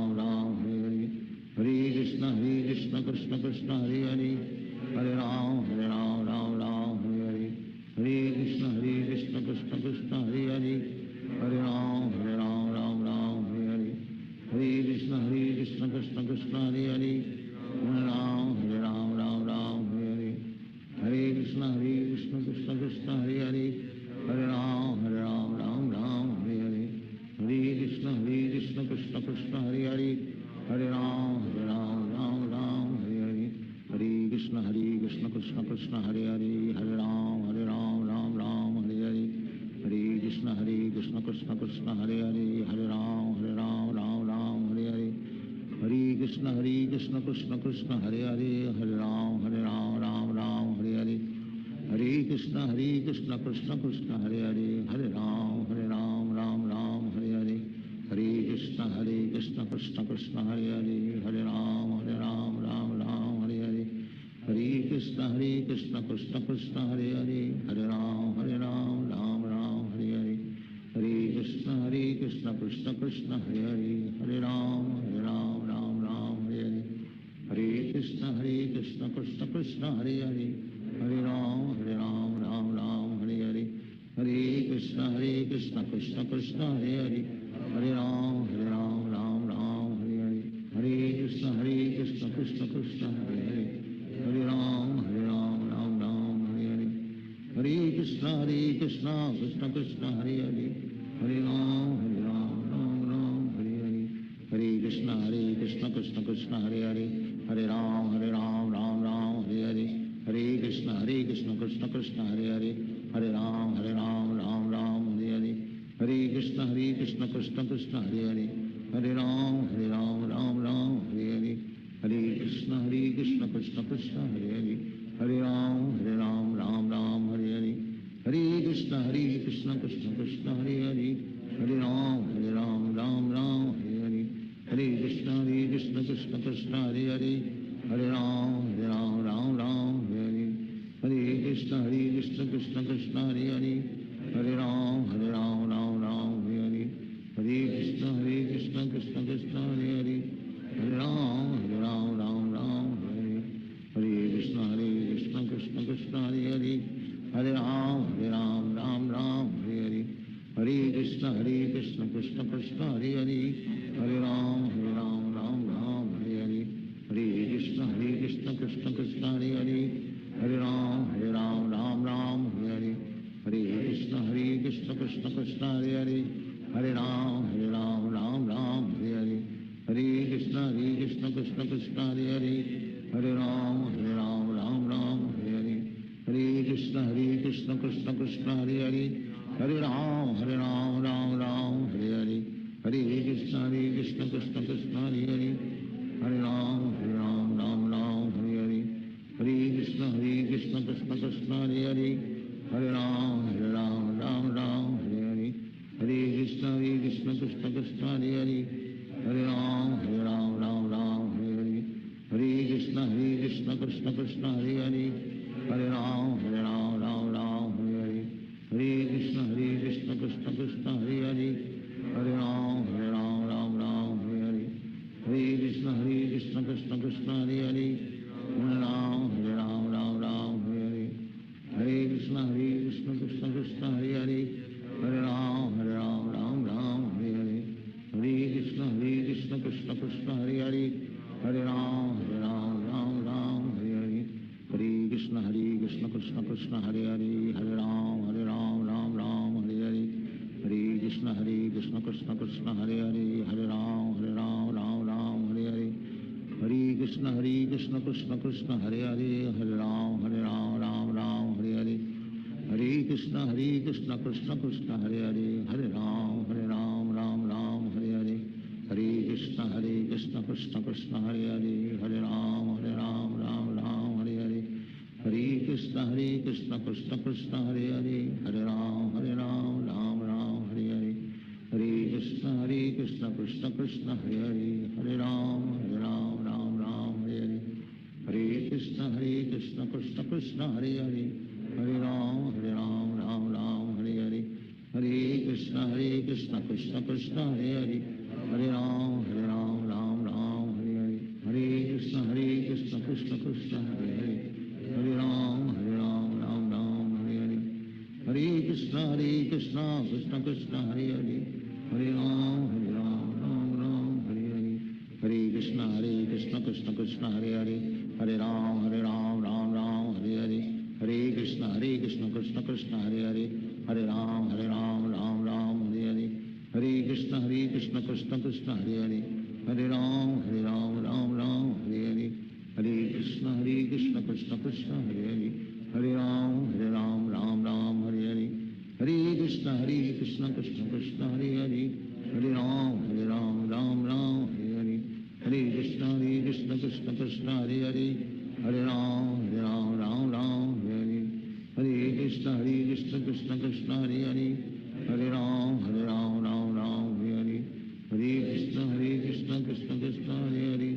Hare Hare Krishna Krishna Krishna Hare Hare Hare Ram Hare Hare Hare Krishna Krishna Krishna Hare Hare Hare Ram Hare Hare Hare Krishna Krishna Krishna Hare Hare Hare Ram Hare Hare Hare Krishna Krishna Krishna Hare Hare Hare Ram Hare Hare Hare Krishna Krishna Krishna Hare Hare Hare Ram Hare Hare Hare Krishna Krishna Krishna Hare Hare Hare Ram Hare Hare Hare Krishna Krishna Krishna Hare Hare Hare Ram Hare Hare Hare Krishna Krishna Krishna Hare Hare Hare Ram Hare Hare Hare Krishna Krishna Krishna Hare Hare Hare Ram Hare Hare Hare Krishna Krishna Krishna Hare Hare Hare Ram Hare Hare Hare Krishna Krishna Krishna Hare Hare Hare Ram Hare Hare Hare Krishna Krishna Krishna Hare Hare Hare Ram Hare Hare Hare Krishna Krishna Krishna Hare Hare Hare Ram Hare Hare Hare Krishna Krishna Krishna Hare Hare Hare Ram Hare Hare Hare Krishna Krishna Krishna Hare Hare, Hare Ram Ram Ram Hare Hare, Hare Krishna Krishna Krishna Hare Hare, Hare Ram Ram Hare Hare, Hare Krishna Krishna Krishna Hare Hare, Hare Ram Ram Hare Hare, Hare Krishna Krishna Krishna Hare Hare, Hare Ram Ram Hare Hare, Hare Krishna Krishna Krishna Hare Hare, Hare Ram Ram Hare Hare, Hare Krishna Krishna Krishna Hare Hare, Hare Ram Ram Hare Hare, Hare Krishna Krishna Krishna Hare Hare, Hare Ram Ram Hare Hare, Hare Krishna Krishna Krishna Hare Hare, Hare Ram Ram Hare Hare, Hare Krishna Krishna Krishna Hare Hare, Hare Ram Ram Hare Hare, Hare Krishna Krishna Krishna Hare Hare, Hare Ram Ram Hare Hare, Hare Krishna Krishna Krishna Hare Hare, Hare Ram Ram Hare Hare, Hare Krishna Krishna Krishna Hare Hare, Hare Ram Ram Hare Hare, Hare Krishna Krishna Krishna Hare Hare, Hare Ram Ram Hare Hare, Hare Krishna Krishna Krishna Hare Hare, Hare Ram Ram Hare Hare, Hare Krishna Krishna Krishna Hare Hare, Hare Ram Ram Hare Hare, Hare Krishna Krishna Krishna Hare Hare, Hare Ram Ram Hare Hare, Hare Krishna Krishna Krishna Hare Hare, Hare Ram Ram Hare Hare, Hare Krishna Krishna Krishna Hare Hare, Hare Ram Ram Hare Hare, Hare Krishna Krishna Krishna Hare Hare, Hare Ram Ram Hare Hare, Hare Krishna Krishna Krishna Hare Hare, Hare Ram Ram Hare Hare, Hare Krishna Krishna Krishna Hare Hare, Hare Ram Ram Hare Hare, Hare Krishna Krishna Krishna Hare Hare, Hare Ram Ram Hare Hare, Hare Krishna Krishna Krishna Hare Hare, Hare Ram Ram Hare Hare, Hare Krishna Krishna Krishna Hare Hare, Hare Ram Hare Hare, Hare Krishna Krishna Krishna Hare Hare, Hare Ram Ram Hare Hare, Hare Krishna Krishna Krishna Hare Hare, Hare Ram Ram Hare Hare, Hare Krishna Krishna Krishna Hare Hare, Hare Ram Ram Hare Hare, Hare Krishna Krishna Krishna Hare Hare, Hare Ram Ram Hare Hare, Hare Krishna Krishna Krishna Hare Hare, Hare Ram Ram Hare Hare, Hare Krishna Krishna Krishna Hare Hare, Hare Ram Ram Hare Hare, Hare Krishna Krishna Krishna Hare Hare, Hare Ram Ram Hare Hare, Hare Krishna Krishna Krishna Hare Hare, Hare Ram Ram Hare Hare, Hare Krishna Krishna Krishna Hare Hare, Hare Ram Ram Hare Hare, Hare Krishna Krishna Krishna Hare Hare, Hare Ram Ram Hare Hare, Hare Krishna Krishna Krishna Hare Hare, Hare Ram Ram Hare Hare, Hare Krishna Krishna Krishna Hare Hare, Hare Ram Ram Hare Hare, Hare Krishna Krishna Krishna Hare Hare, Hare Ram Ram Hare Hare, Hare Krishna Krishna Krishna Hare Hare, Hare Ram Ram Hare Hare, Hare Krishna Krishna Krishna Hare Hare, Hare Ram Ram Hare Hare, Hare Krishna Krishna Krishna Hare Hare,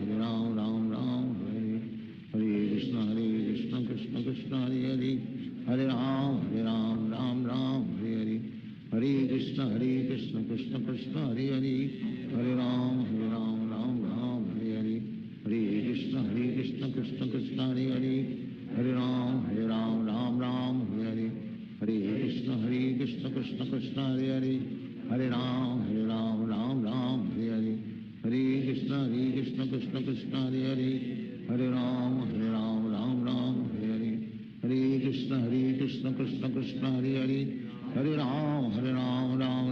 Hare Ram Ram Hare Hare, Hare Krishna Krishna Krishna Hare Hare, Hare Ram Ram Hare Hare, Hare Krishna Krishna Krishna Hare Hare, Hare Ram Ram Hare Hare, Hare Krishna Krishna Krishna Hare Hare, Hare Ram Ram Hare Hare, Hare Krishna Krishna Krishna Hare Hare, Hare Ram Ram Hare Hare, Hare Krishna Krishna Krishna Hare Hare, Hare Ram Ram Hare Hare, Hare Krishna Krishna Krishna Hare Hare, Hare Ram Ram Hare Hare, Hare Krishna Krishna Krishna Hare Hare, Hare Ram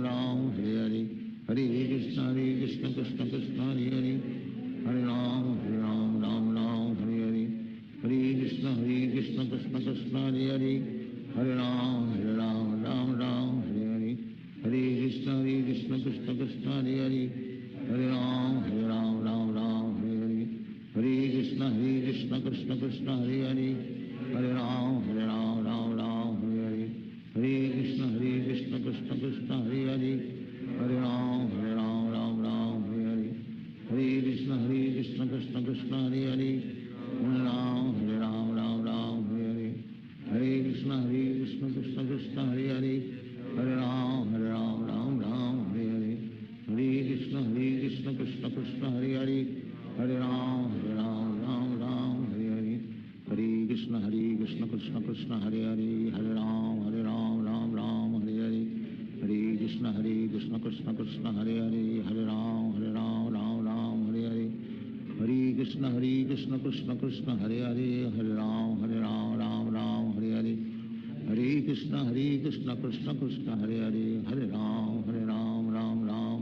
Ram Hare Hare, Hare Krishna Krishna Krishna Hare Krishna Krishna Krishna Hare Hare Hare Ram Ram Ram Hare Hare Hare Krishna Krishna Krishna Hare Hare Hare Ram Ram Hare Hare Hare Krishna Krishna Krishna Hare Hare Hare Ram Ram Hare Hare Hare Krishna Krishna Krishna Hare Hare Hare Ram Ram Hare Hare Hare Krishna Krishna Krishna Hare Hare Hare Ram Ram Hare Hare Hare Krishna Krishna Krishna Hare Hare Hare Ram Ram Hare Hare Hare Krishna Krishna Krishna Hare Hare Hare Ram Ram Hare Hare Hare Krishna Krishna Krishna Hare Hare Hare Ram Ram Hare Hare Hare Krishna Krishna Krishna Hare Hare Hare Ram Ram Hare Hare Hare Krishna Krishna Krishna Hare Hare Hare Ram Ram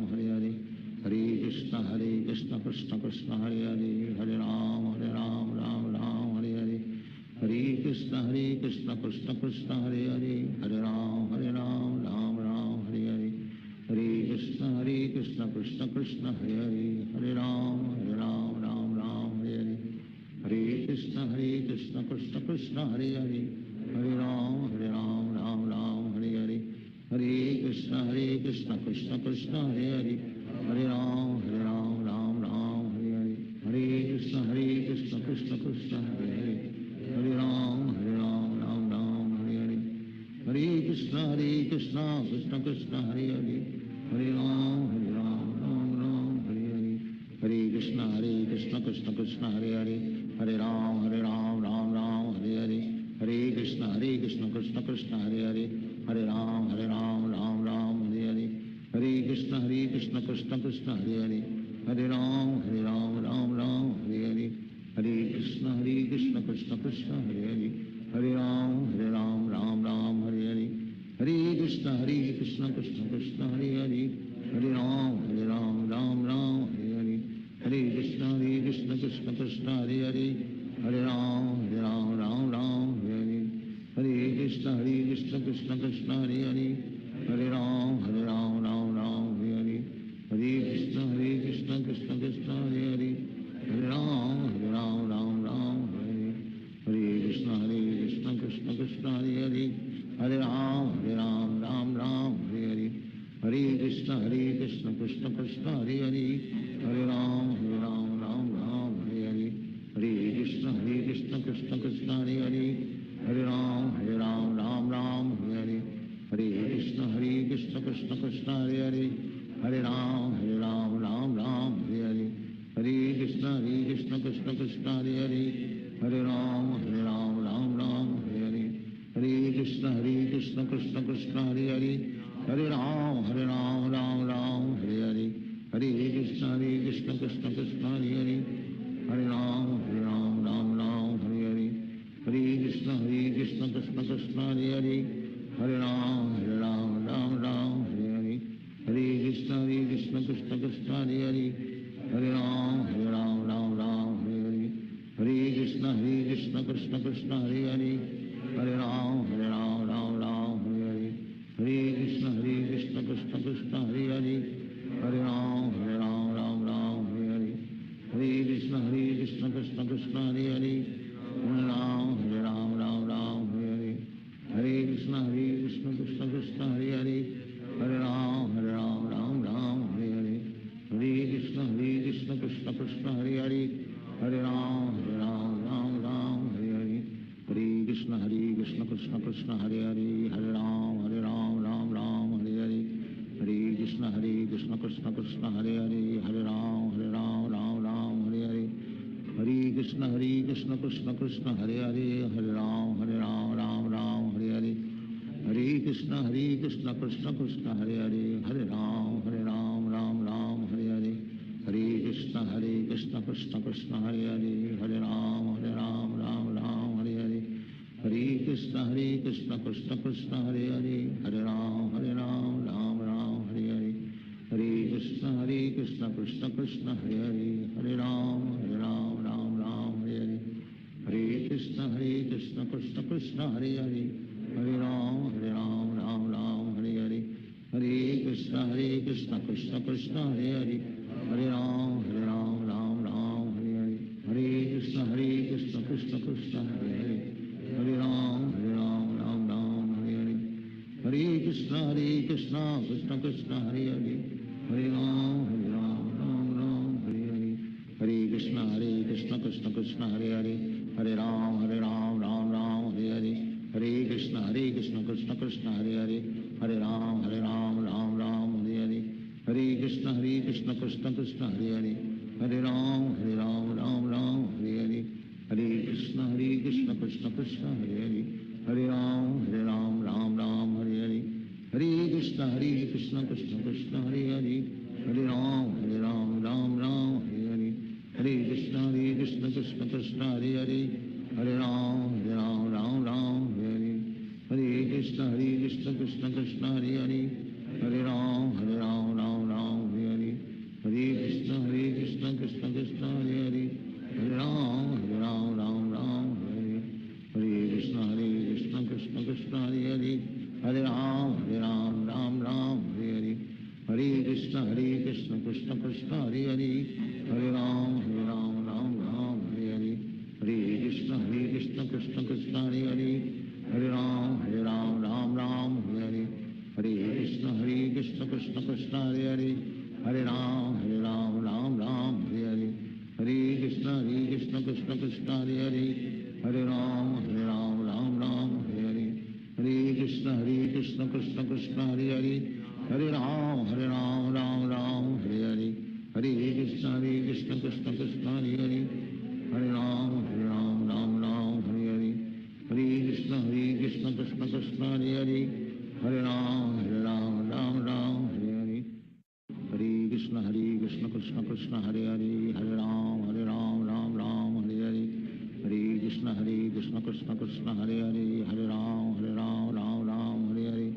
Hare Hare Hare Krishna Krishna Krishna Hare Hare Hare Ram Ram Hare Hare Hare Krishna Krishna Krishna Hare Hare Hare Ram Ram Hare Hare Hare Krishna Krishna Krishna Hare Hare Hare Ram Ram Hare Hare Hare Krishna Krishna Krishna Hare Hare Hare Ram Hare Hare Hare Krishna Krishna Krishna Hare Hare Hare Ram Ram Hare Hare Hare Krishna Krishna Krishna Hare Hare Hare Ram Ram Hare Hare Hare Krishna Krishna Krishna Hare Hare Hare Ram Hare Hare Hare Krishna Krishna Krishna Hare Hare Hare Ram Ram Hare Hare Hare Krishna Krishna Krishna Hare Hare Hare Ram Ram Hare Hare Hare Krishna Krishna Krishna Hare Hare Hare Ram Ram Hare Hare Hare Krishna Krishna Krishna Hare Hare Hare Ram Ram Hare Hare Hare Krishna Krishna Krishna Hare Hare Hare Ram Ram Hare Hare Hare Krishna Krishna Krishna Hare Hare Hare Ram Ram Hare Hare Hare Krishna Krishna Krishna Hare Hare Hare Ram Ram Hare Hare Hare Krishna Krishna Krishna Hare Hare Hare Ram Ram Hare Hare Hare Krishna Krishna Krishna Hare Hare Hare Ram Ram Hare Hare Hare Krishna Krishna Krishna Hare Hare Hare Ram Ram Hare Hare Hare Krishna Krishna Krishna Hare Hare Hare Ram Ram Hare Hare Hare Krishna Krishna Krishna Hare Hare Hare Ram Ram Hare Hare Hare Krishna Krishna Krishna Hare Hare Hare Ram Ram Hare Hare Hare Krishna Krishna Krishna Hare Hare Hare Ram Hare Hare Hare Krishna Krishna Krishna Hare Hare Hare Ram Hare Hare Hare Krishna Krishna Krishna Hare Hare Hare Ram Hare Hare Hare Krishna Krishna Krishna Hare Hare Hare Ram Hare Hare Hare Krishna Krishna Krishna Hare Hare Hare Ram Hare Hare Hare Krishna Krishna Krishna Hare Hare Hare Ram Hare Hare Hare Krishna Krishna Krishna Hare Hare Hare Ram Hare Hare Hare Krishna Krishna Krishna Hare Hare Hare Ram Hare Hare Hare Krishna Krishna Krishna Hare Hare Hare Ram Hare Hare Hare Krishna Krishna Krishna Hare Hare Hare Ram Hare Hare Hare Krishna Krishna Krishna Hare Hare Hare Ram Hare Hare Hare Krishna Krishna Krishna Hare Hare Hare Ram Hare Hare Hare Krishna Krishna Krishna Hare Hare Hare Ram Hare Hare Hare Krishna Krishna Krishna Hare Hare Hare Ram Hare Hare Hare Krishna Krishna Krishna Hare Hare Hare Ram Hare Hare Hare Krishna Krishna Krishna Hare Hare Hare Ram Hare Hare Hare Krishna Krishna Krishna Hare Hare Hare Ram Hare Hare Hare Krishna Krishna Krishna Krishna Hare Hare Hare Ram Ram Ram Hare Hare Hare Krishna Krishna Krishna Hare Hare Hare Ram Ram Hare Hare Hare Krishna Krishna Krishna Hare Hare Hare Ram Ram Hare Hare Hare Krishna Krishna Krishna Hare Hare Hare Ram Ram Hare Hare Hare Krishna Krishna Krishna Hare Hare Hare Ram Ram Hare Hare Hare Krishna Krishna Krishna Hare Hare Hare Ram Ram Hare Hare Hare Krishna Krishna Krishna Hare Hare Hare Ram Ram Hare Hare Hare Krishna Krishna Krishna Hare Hare Hare Ram Ram Hare Hare Hare Krishna Krishna Krishna Hare Hare Hare Ram Ram Hare Hare Hare Krishna Krishna Krishna Hare Hare Hare Ram Ram Hare Hare Hare Krishna Krishna Krishna Hare Hare Hare Ram Ram Hare Hare Hare Krishna Krishna Krishna Hare Hare Hare Ram Ram Hare Hare Hare Krishna Krishna Krishna Hare Hare Hare Ram Ram Hare Hare Hare Krishna Krishna Krishna Hare Hare Hare Ram Ram Hare Hare Hare Krishna Krishna Krishna Hare Hare Hare Ram Ram Hare Hare Hare Krishna Krishna Krishna Hare Hare Hare Ram Ram Hare Hare Hare Krishna Krishna Krishna Hare Hare Hare Ram Ram Hare Hare Hare Krishna Krishna Krishna Hare Hare Hare Ram Ram Hare Hare Hare Krishna Krishna Krishna Hare Hare Hare Ram Ram Hare Hare Hare Krishna Krishna Krishna Hare Hare Hare Ram Ram Hare Hare Hare Krishna Krishna Krishna Hare Hare Hare Ram Ram Hare Hare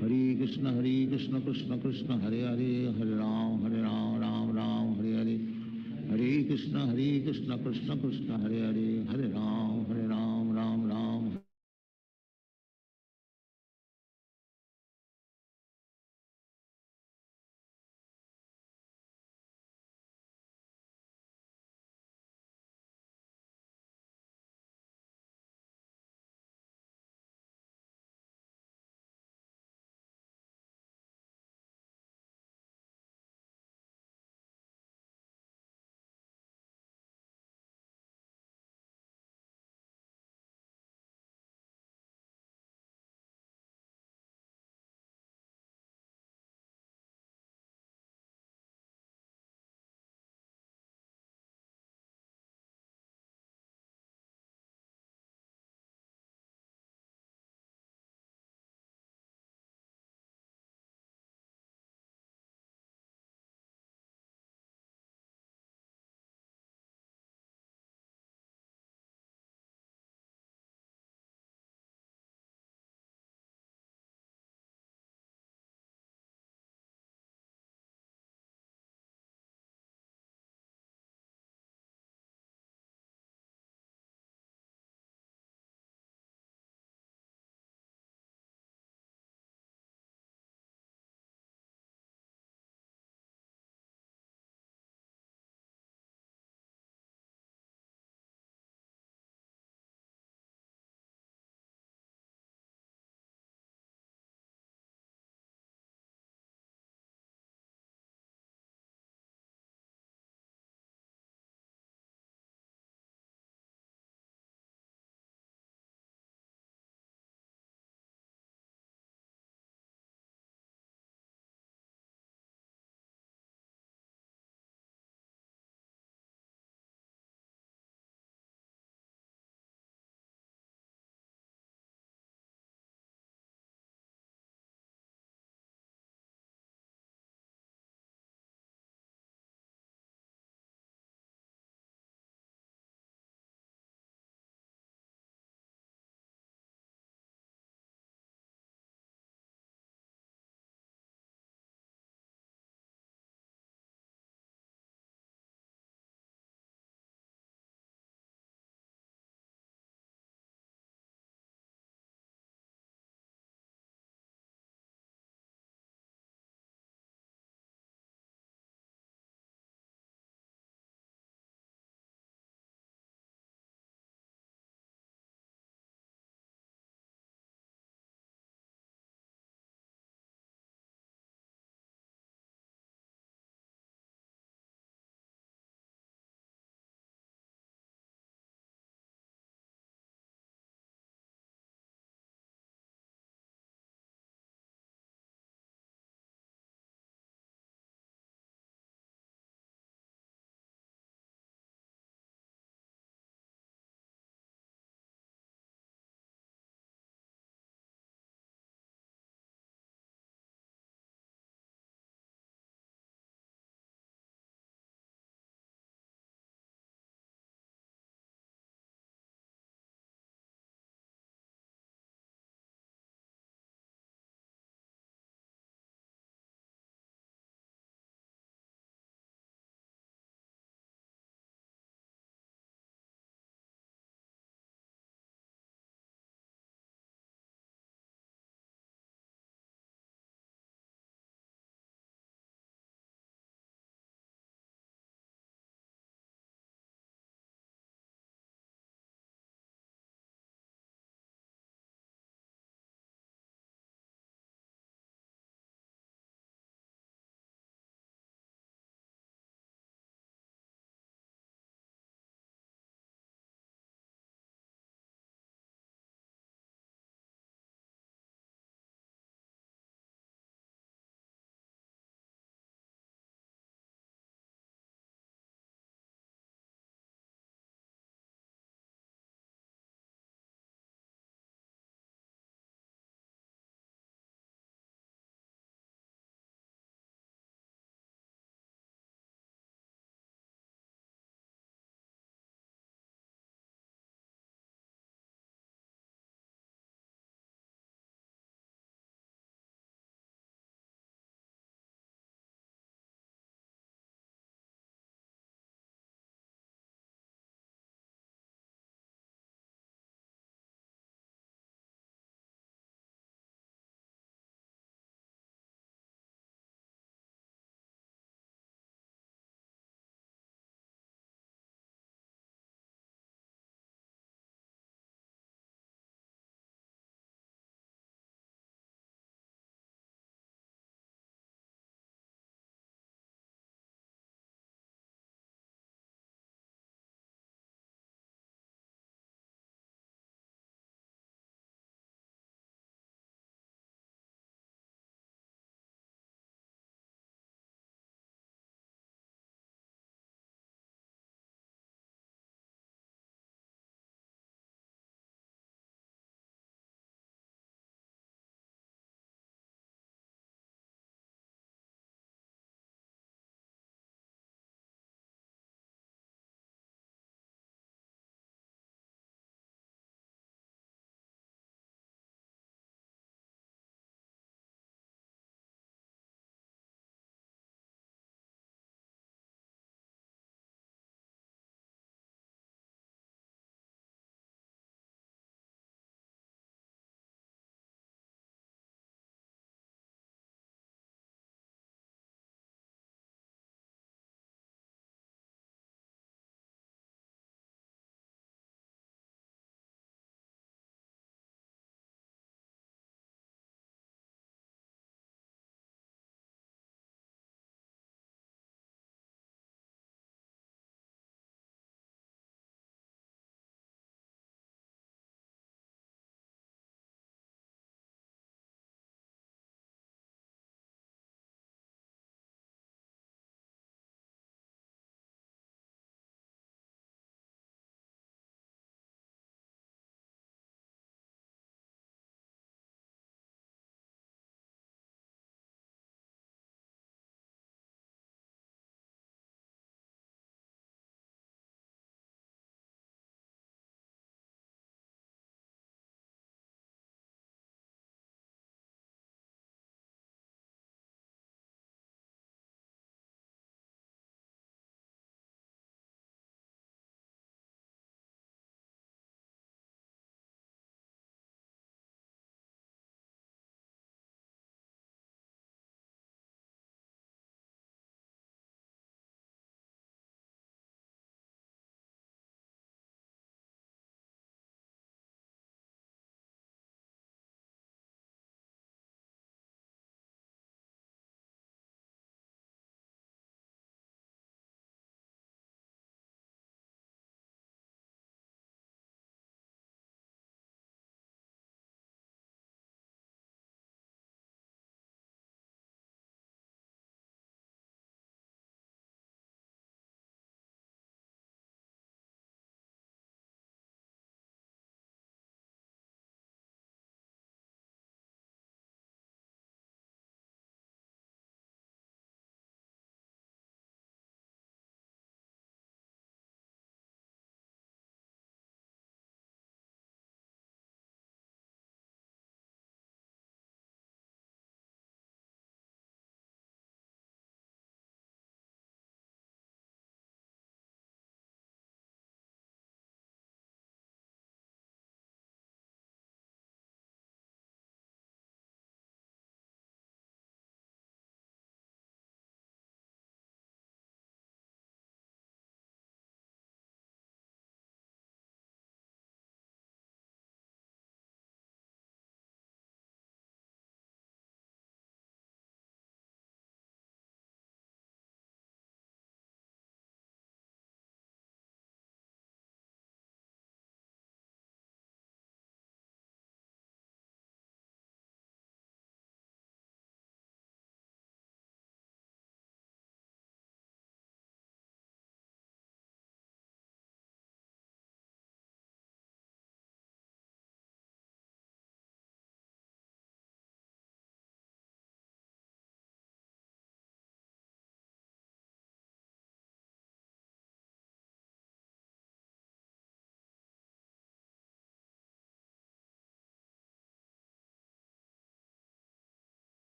Hare Krishna Krishna Krishna Hare Hare Hare Ram Ram Hare Hare Hare Krishna Krishna Krishna Hare Hare Hare Ram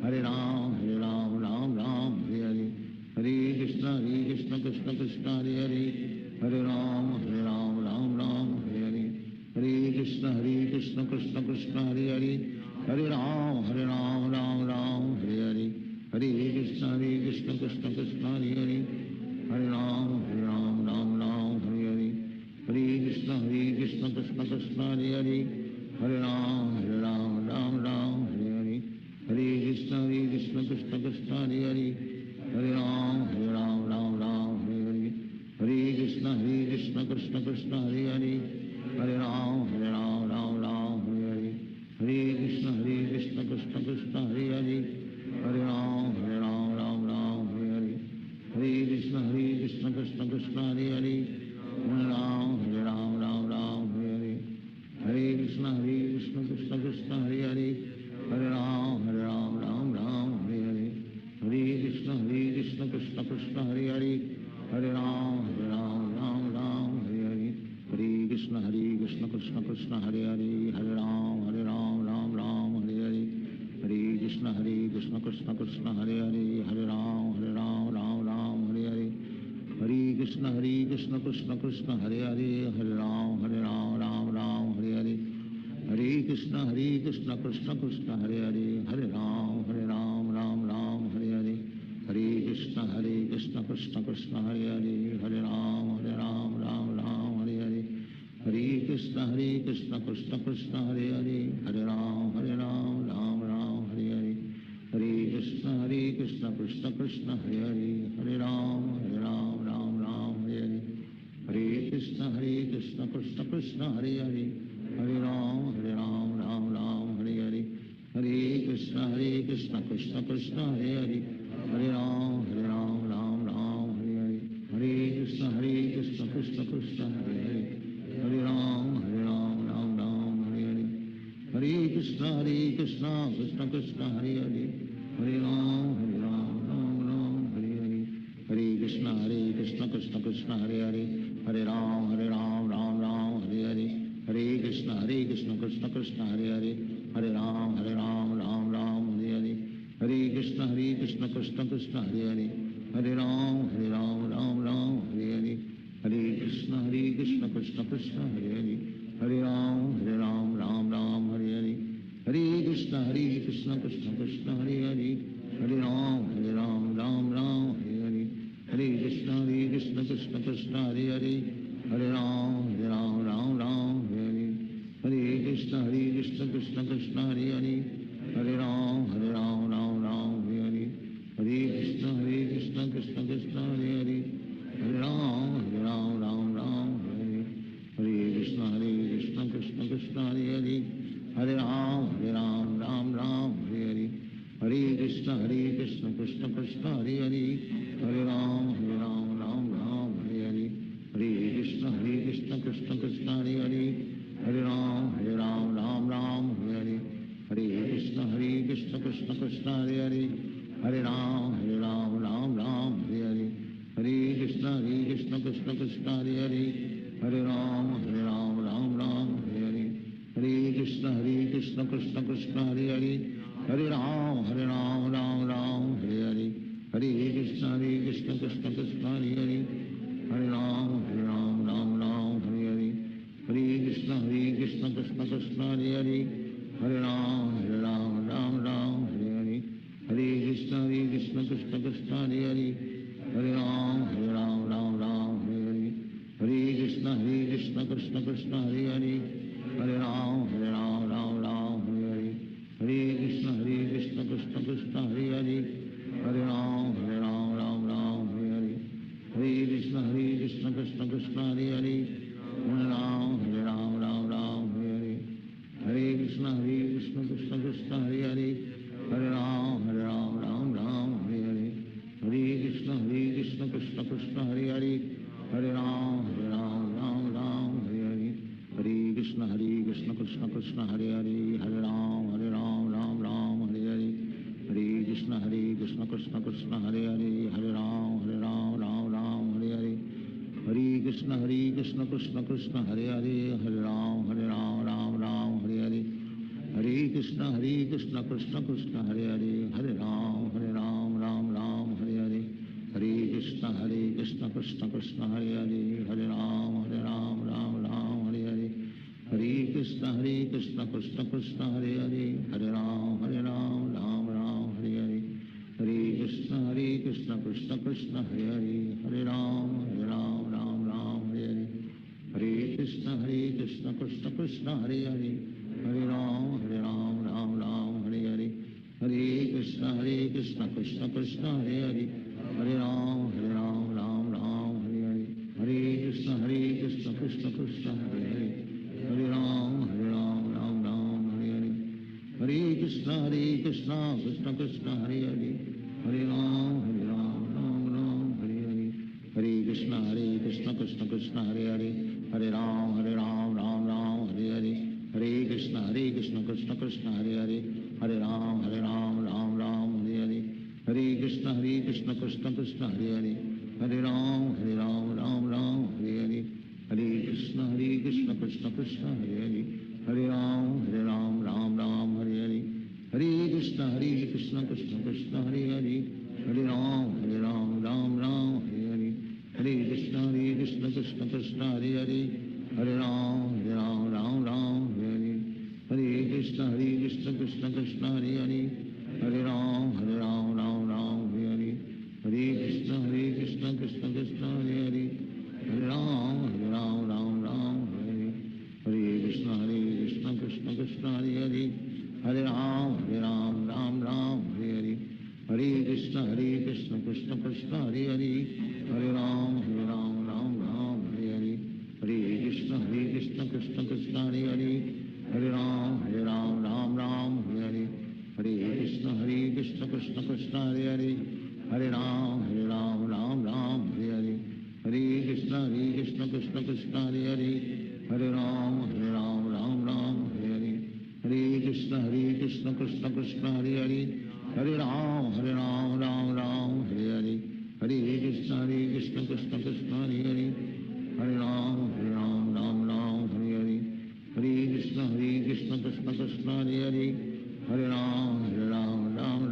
Hare Ram, Ram Ram, Hare Hare. Hare Krishna, Krishna Krishna, Hare Hare. Hare Ram, Ram Ram, Hare Hare. Hare Krishna, Krishna Krishna, Hare Hare. Hare Ram, Ram Ram, Hare Hare. Hare Krishna, Krishna Krishna, Hare Hare. Hare Ram, Ram Ram, Hare Hare. Hare Krishna, Krishna Krishna, Hare Hare. Hare Ram, Ram Ram, Hare Hare. Hare Krishna, Krishna Krishna, Hare Hare. Hare Ram, Ram Ram, Hare Hare. Hare Krishna, Krishna Krishna, Hare Hare. Hare Ram, Ram Ram, Hare Hare. Hare Krishna, Krishna Krishna, Hare Hare. Hare Ram, Ram Ram, Hare Hare. Hare Krishna, Krishna Krishna, Hare Hare. Hare Ram, Ram, Hare Hare. Hare Krishna, Krishna Krishna, Hare Hare. Hare Ram, Ram, Hare Hare. Hare Krishna, Krishna Krishna, Hare Hare. Hare Ram, Ram, Hare Hare. Hare Krishna, Krishna Krishna, Hare Hare. Hare Ram, Ram, Hare Hare. Hare Krishna, Krishna Krishna, Hare Hare. Hare Ram, Ram, Hare Hare. Hare Krishna, Krishna Krishna, Hare Hare. Hare Ram, Ram, Hare Hare. Hare Krishna, Krishna Krishna, Hare Hare. Hare Ram, Ram, Hare Hare. Hare Krishna, Krishna Krishna, Hare Hare. Hare Ram, Ram, Hare Hare. Hare Krishna, Krishna Krishna, Hare Hare. Hare Ram, Ram, Hare Hare. Hare Krishna, Krishna Krishna, Hare Hare. Hare Ram, Ram, Hare Hare. Hare Krishna, Krishna Krishna, Hare Hare. Hare Ram, Ram, Hare Hare. Hare Krishna, Krishna Krishna, Hare Hare. Hare Ram, Ram, Hare Hare. Hare Krishna, Krishna Krishna, Hare Hare. Hare Ram, Ram, Hare Hare. Hare Krishna, Krishna Krishna, Hare Hare. Hare Ram, Ram, Hare Hare. Hare Krishna, Krishna Krishna, Hare Hare. Hare Ram, Ram, Hare Hare. Hare Krishna, Krishna Krishna, Hare Hare. Hare Ram, Ram, Hare Hare. Hare Krishna, Krishna Krishna, Hare Hare. Hare Ram, Ram, Hare Hare. Hare Krishna, Krishna Krishna, Hare Hare. Hare Ram, Ram, Hare Hare. Hare Krishna, Krishna Krishna, Hare Hare. Hare Ram, Ram, Hare Hare. Hare Krishna, Krishna Krishna, Hare Hare. Hare Ram, Ram, Hare Hare. Hare Krishna, Krishna Krishna, Hare Hare. Hare Ram, Ram, Hare Hare. Hare Krishna, Krishna Krishna, Hare Hare. Hare Ram, Ram, Hare Hare. Hare Krishna, Krishna Krishna, Hare Hare. Hare Ram, Ram, Hare Hare. Hare Krishna, Krishna Krishna, Hare Hare. Hare Ram, Ram, Hare Hare. Hare Krishna, Krishna Krishna, Hare Hare. Hare Ram, Ram, Hare Hare. Hare Krishna, Krishna Krishna, Hare Hare. Hare Ram, Ram, Hare Hare. Hare Krishna, Krishna Krishna, Hare Hare. Hare Ram, Ram, Hare Hare. Hare Krishna, Krishna Krishna, Hare Hare. Hare Ram, Ram, Hare Hare. Hare Krishna, Krishna Krishna, Hare Hare. Hare Ram, Ram, Hare Hare. Hare Krishna, Krishna Krishna, Hare Hare. Hare Ram, Ram, Hare Hare. Hare Krishna, Krishna Krishna, Hare Hare. Hare Ram, Ram, Hare Hare. Hare Krishna, Krishna Krishna, Hare Hare. Hare Ram, Ram, Hare Hare. Hare Krishna, Krishna Krishna, Hare Hare. Hare Ram, Ram, Hare Hare. Hare Krishna, Krishna Krishna, Hare Hare. Hare Ram, Ram, Hare Hare. Hare Krishna, Krishna Krishna, Hare Hare. Hare Ram, Ram, Hare Hare. Hare Krishna, Krishna Krishna, Hare Hare. Hare Ram, Ram, Hare Hare. Hare Krishna, Krishna Krishna, Hare Hare. Hare Ram, Ram, Hare Hare. Hare Krishna, Krishna Krishna, Hare Hare. Hare Ram, Ram, Hare Hare. Hare Krishna, Krishna Krishna, Hare Hare. Hare Ram, Ram, Hare Hare. Hare Krishna Krishna Krishna Hare Hare, Hare Ram Ram Ram Hare Hare, Hare Krishna Krishna Krishna Hare Hare, Hare Ram Ram Ram Hare Hare, Hare Krishna Krishna Krishna Hare Hare, Hare Ram Ram Ram Hare Hare, Hare Krishna Krishna Krishna Hare Hare, Hare Ram Ram Ram Hare Hare, Hare Krishna Krishna Krishna Hare Hare, Hare Ram Ram Ram Hare Hare, Hare Krishna Krishna Krishna Hare Hare, Hare Ram Ram Ram Hare Hare, Hare Krishna Krishna Krishna Hare Hare, Hare Ram Ram Ram Hare Hare, Hare Krishna Krishna Krishna Hare Hare, Hare Ram Ram Ram Hare Hare, Hare Krishna Krishna Krishna Hare Hare, Hare Ram Ram Ram Hare Hare, Hare Krishna Krishna Krishna Hare Hare, Hare Ram Ram Ram Hare Hare, Hare Krishna Krishna Krishna Hare Hare, Hare Ram Ram Ram Hare Hare, Hare Krishna Krishna Krishna Hare Hare, Hare Ram Ram Hare Hare, Hare Krishna Krishna Krishna Hare Hare, Hare Ram Ram Hare Hare, Hare Krishna Krishna Krishna Hare Hare, Hare Ram Ram Hare Hare, Hare Krishna Krishna Krishna Hare Hare, Hare Ram Ram Hare Hare, Hare Krishna Krishna Krishna Hare Hare, Hare Ram Ram Hare Hare, Hare Krishna Krishna Krishna Hare Hare, Hare Ram Ram Hare Hare, Hare Krishna Krishna Krishna Hare Hare, Hare Ram Ram Hare Hare, Hare Krishna Krishna Krishna Hare Hare, Hare Ram Ram Hare Hare, Hare Krishna Krishna Krishna Hare Hare, Hare Ram Ram Hare Hare, Hare Krishna Krishna Krishna Hare Hare, Hare Ram Ram Hare Hare, Hare Krishna Krishna Krishna Hare Hare, Hare Ram Ram Hare Hare, Hare Krishna Krishna Krishna Hare Hare, Hare Ram Ram Hare Hare, Hare Krishna Krishna Krishna Hare Hare, Hare Ram Ram Hare Hare, Hare Krishna Krishna Krishna Hare Hare, Hare Ram Ram Hare Hare, Hare Krishna Krishna Krishna Hare Hare, Hare Ram Ram Hare Hare, Hare Krishna Krishna Krishna Hare Hare, Hare Ram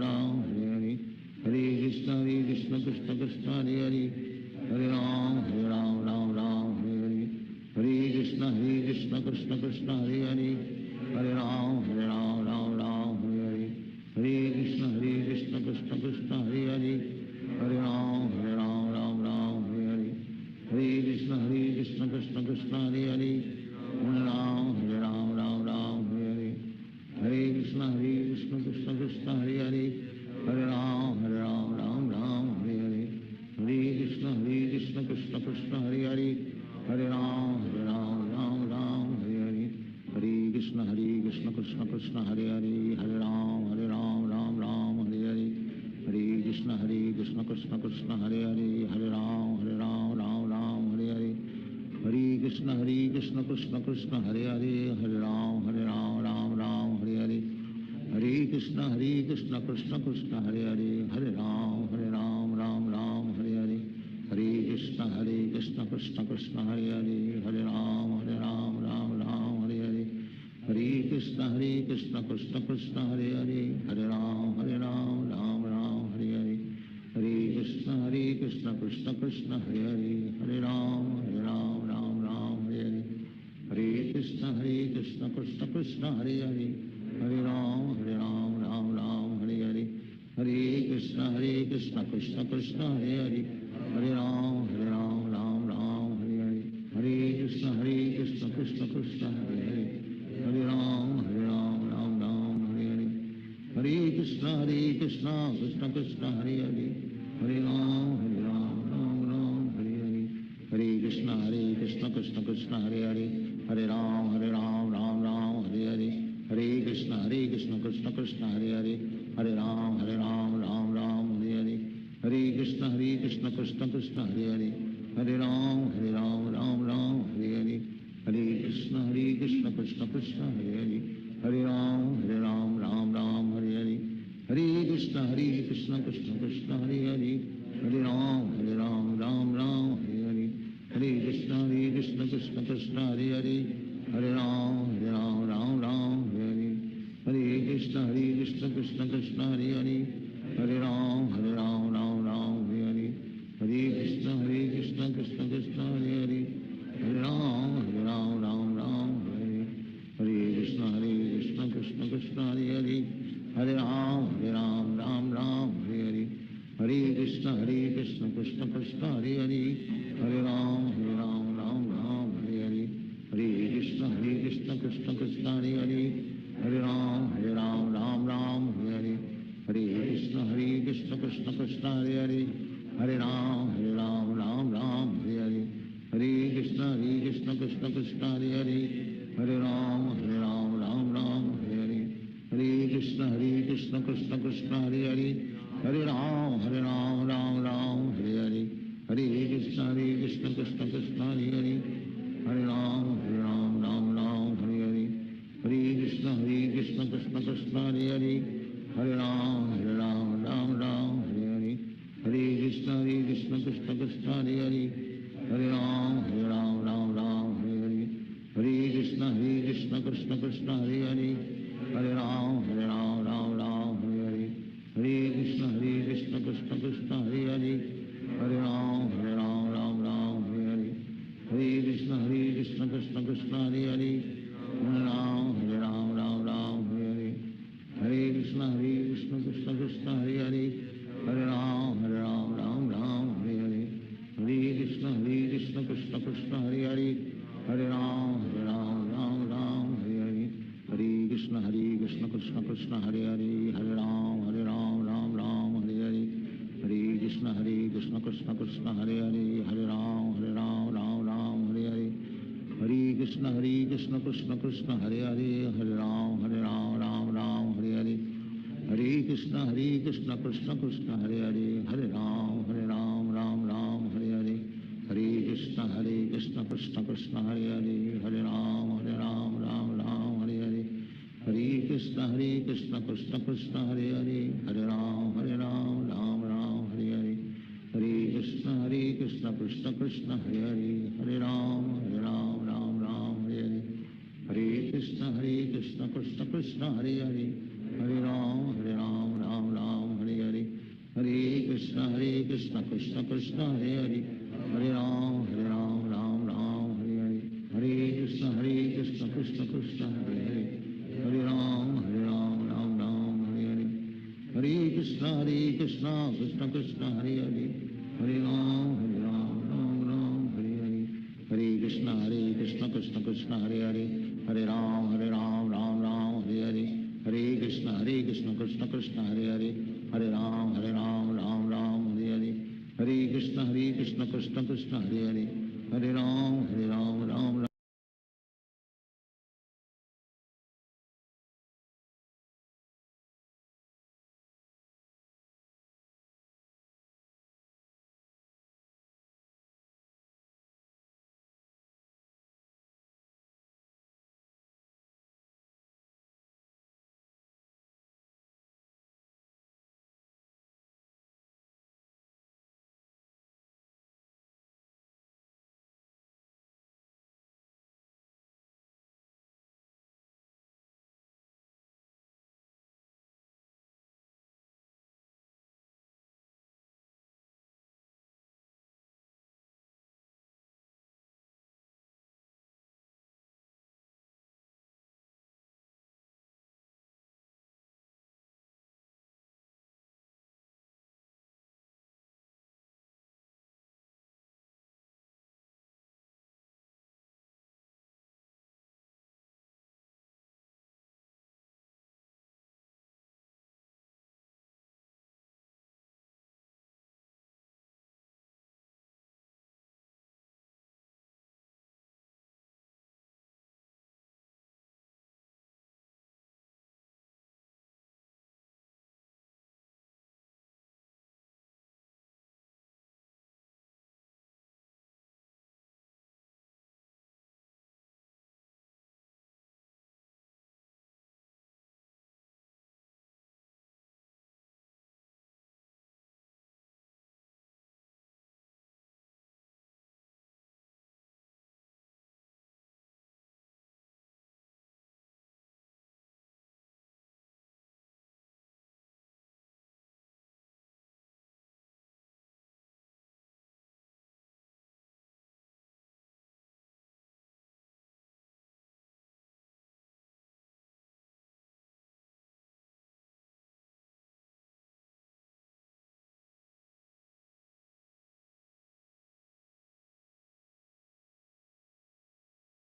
Ram Hare Hare, Hare Krishna Krishna Krishna Hare Hare, Hare Ram Ram Hare Hare, Hare Krishna Krishna Krishna Hare Hare, Hare Ram Ram Hare Hare, Hare Krishna Krishna Krishna Hare Hare, Hare Ram Ram Hare Hare, Hare Krishna Krishna Krishna Hare Hare, Hare Ram Ram Hare Hare, Hare Krishna Krishna Krishna Hare Hare, Hare Ram Ram Hare Hare, Hare Krishna Krishna Krishna Hare Hare, Hare Ram Ram Hare Hare, Hare Krishna Krishna Krishna Hare Hare, Hare Ram Ram Hare Hare, Hare Krishna Krishna Krishna Hare Hare, Hare Ram Ram Hare Hare, Hare Krishna Krishna Krishna Hare Hare, Hare Ram Ram Hare Hare, Hare Krishna Krishna Krishna Hare Hare, Hare Ram Ram Hare Hare, Hare Krishna Krishna Krishna Hare Hare, Hare Ram Ram Hare Hare, Hare Krishna Krishna Krishna Hare Hare, Hare Ram Ram Hare Hare, Hare Krishna Krishna Krishna Hare Hare, Hare Ram Ram Hare Hare, Hare Krishna Krishna Krishna Hare Hare, Hare Ram Ram Hare Hare, Hare Krishna Krishna Krishna Hare Hare, Hare Ram Ram Hare Hare, Hare Krishna Krishna Krishna Hare Hare, Hare Ram Ram Hare Hare, Hare Krishna Krishna Krishna Hare Hare, Hare Ram Ram Hare Hare, Hare Krishna Krishna Krishna Hare Hare, Hare Ram Ram Hare Hare, Hare Krishna Krishna Krishna Hare Hare, Hare Ram Ram Hare Hare, Hare Krishna Krishna Krishna Hare Hare, Hare Ram Ram Hare Hare, Hare Krishna Krishna Hare Hare Hare Ram Ram Ram Hare Hare Hare Krishna Krishna Krishna Hare Hare Hare Ram Ram Hare Hare Hare Krishna Krishna Krishna Hare Hare Hare Ram Ram Hare Hare Hare Krishna Krishna Krishna Hare Hare Hare Ram Ram Hare Hare Hare Krishna Krishna Krishna Hare Hare Hare Ram Ram Hare Hare Hare Krishna Krishna Krishna Hare Hare Hare Ram Ram Hare Hare Hare Krishna Krishna Krishna Hare Hare Hare Ram Ram Hare Hare Hare Krishna Krishna Krishna Hare Hare Hare Ram Ram Hare Hare Hare Krishna Krishna Krishna Hare Hare Hare Ram Ram Hare Hare Hare Krishna Krishna Krishna Hare Hare Hare Ram Ram Hare Hare Hare Krishna Krishna Krishna Hare Hare Hare Ram Ram Hare Hare Hare Krishna Krishna Krishna Hare Hare Hare Ram Ram Hare Hare Hare Krishna Krishna Krishna Hare Hare Hare Ram Ram Hare Hare Hare Krishna Krishna Krishna Hare Hare Hare Ram Ram Hare Hare Hare Krishna Krishna Krishna Hare Hare Hare Ram Ram Hare Hare Hare Krishna Krishna Krishna Hare Hare Hare Ram Ram Hare Hare Hare Krishna Krishna Krishna Hare Hare Hare Ram Ram Hare Hare Hare Krishna Krishna Krishna Hare Hare Hare Ram Ram Hare Hare Hare Krishna Krishna Krishna Hare Hare Hare Ram Ram Hare Hare Hare Krishna Krishna Krishna Hare Hare Hare Ram Ram Hare Hare Hare Krishna Krishna Krishna Hare Hare Hare Ram Ram Hare Hare Hare Krishna Krishna Krishna Hare Hare Hare Ram Ram Hare Hare Hare Krishna Krishna Krishna Hare Hare Hare Ram Hare Hare Hare Krishna Krishna Krishna Hare Hare Hare Ram Hare Hare Hare Krishna Krishna Krishna Hare Hare Hare Ram Hare Hare Hare Krishna Krishna Krishna Hare Hare Hare Ram Hare Hare Hare Krishna Krishna Krishna Hare Hare Hare Ram Hare Hare Hare Krishna Krishna Krishna Hare Hare Hare Ram Hare Hare Hare Krishna Krishna Krishna Hare Hare Hare Ram Hare Hare Hare Krishna Krishna Krishna Hare Hare Hare Ram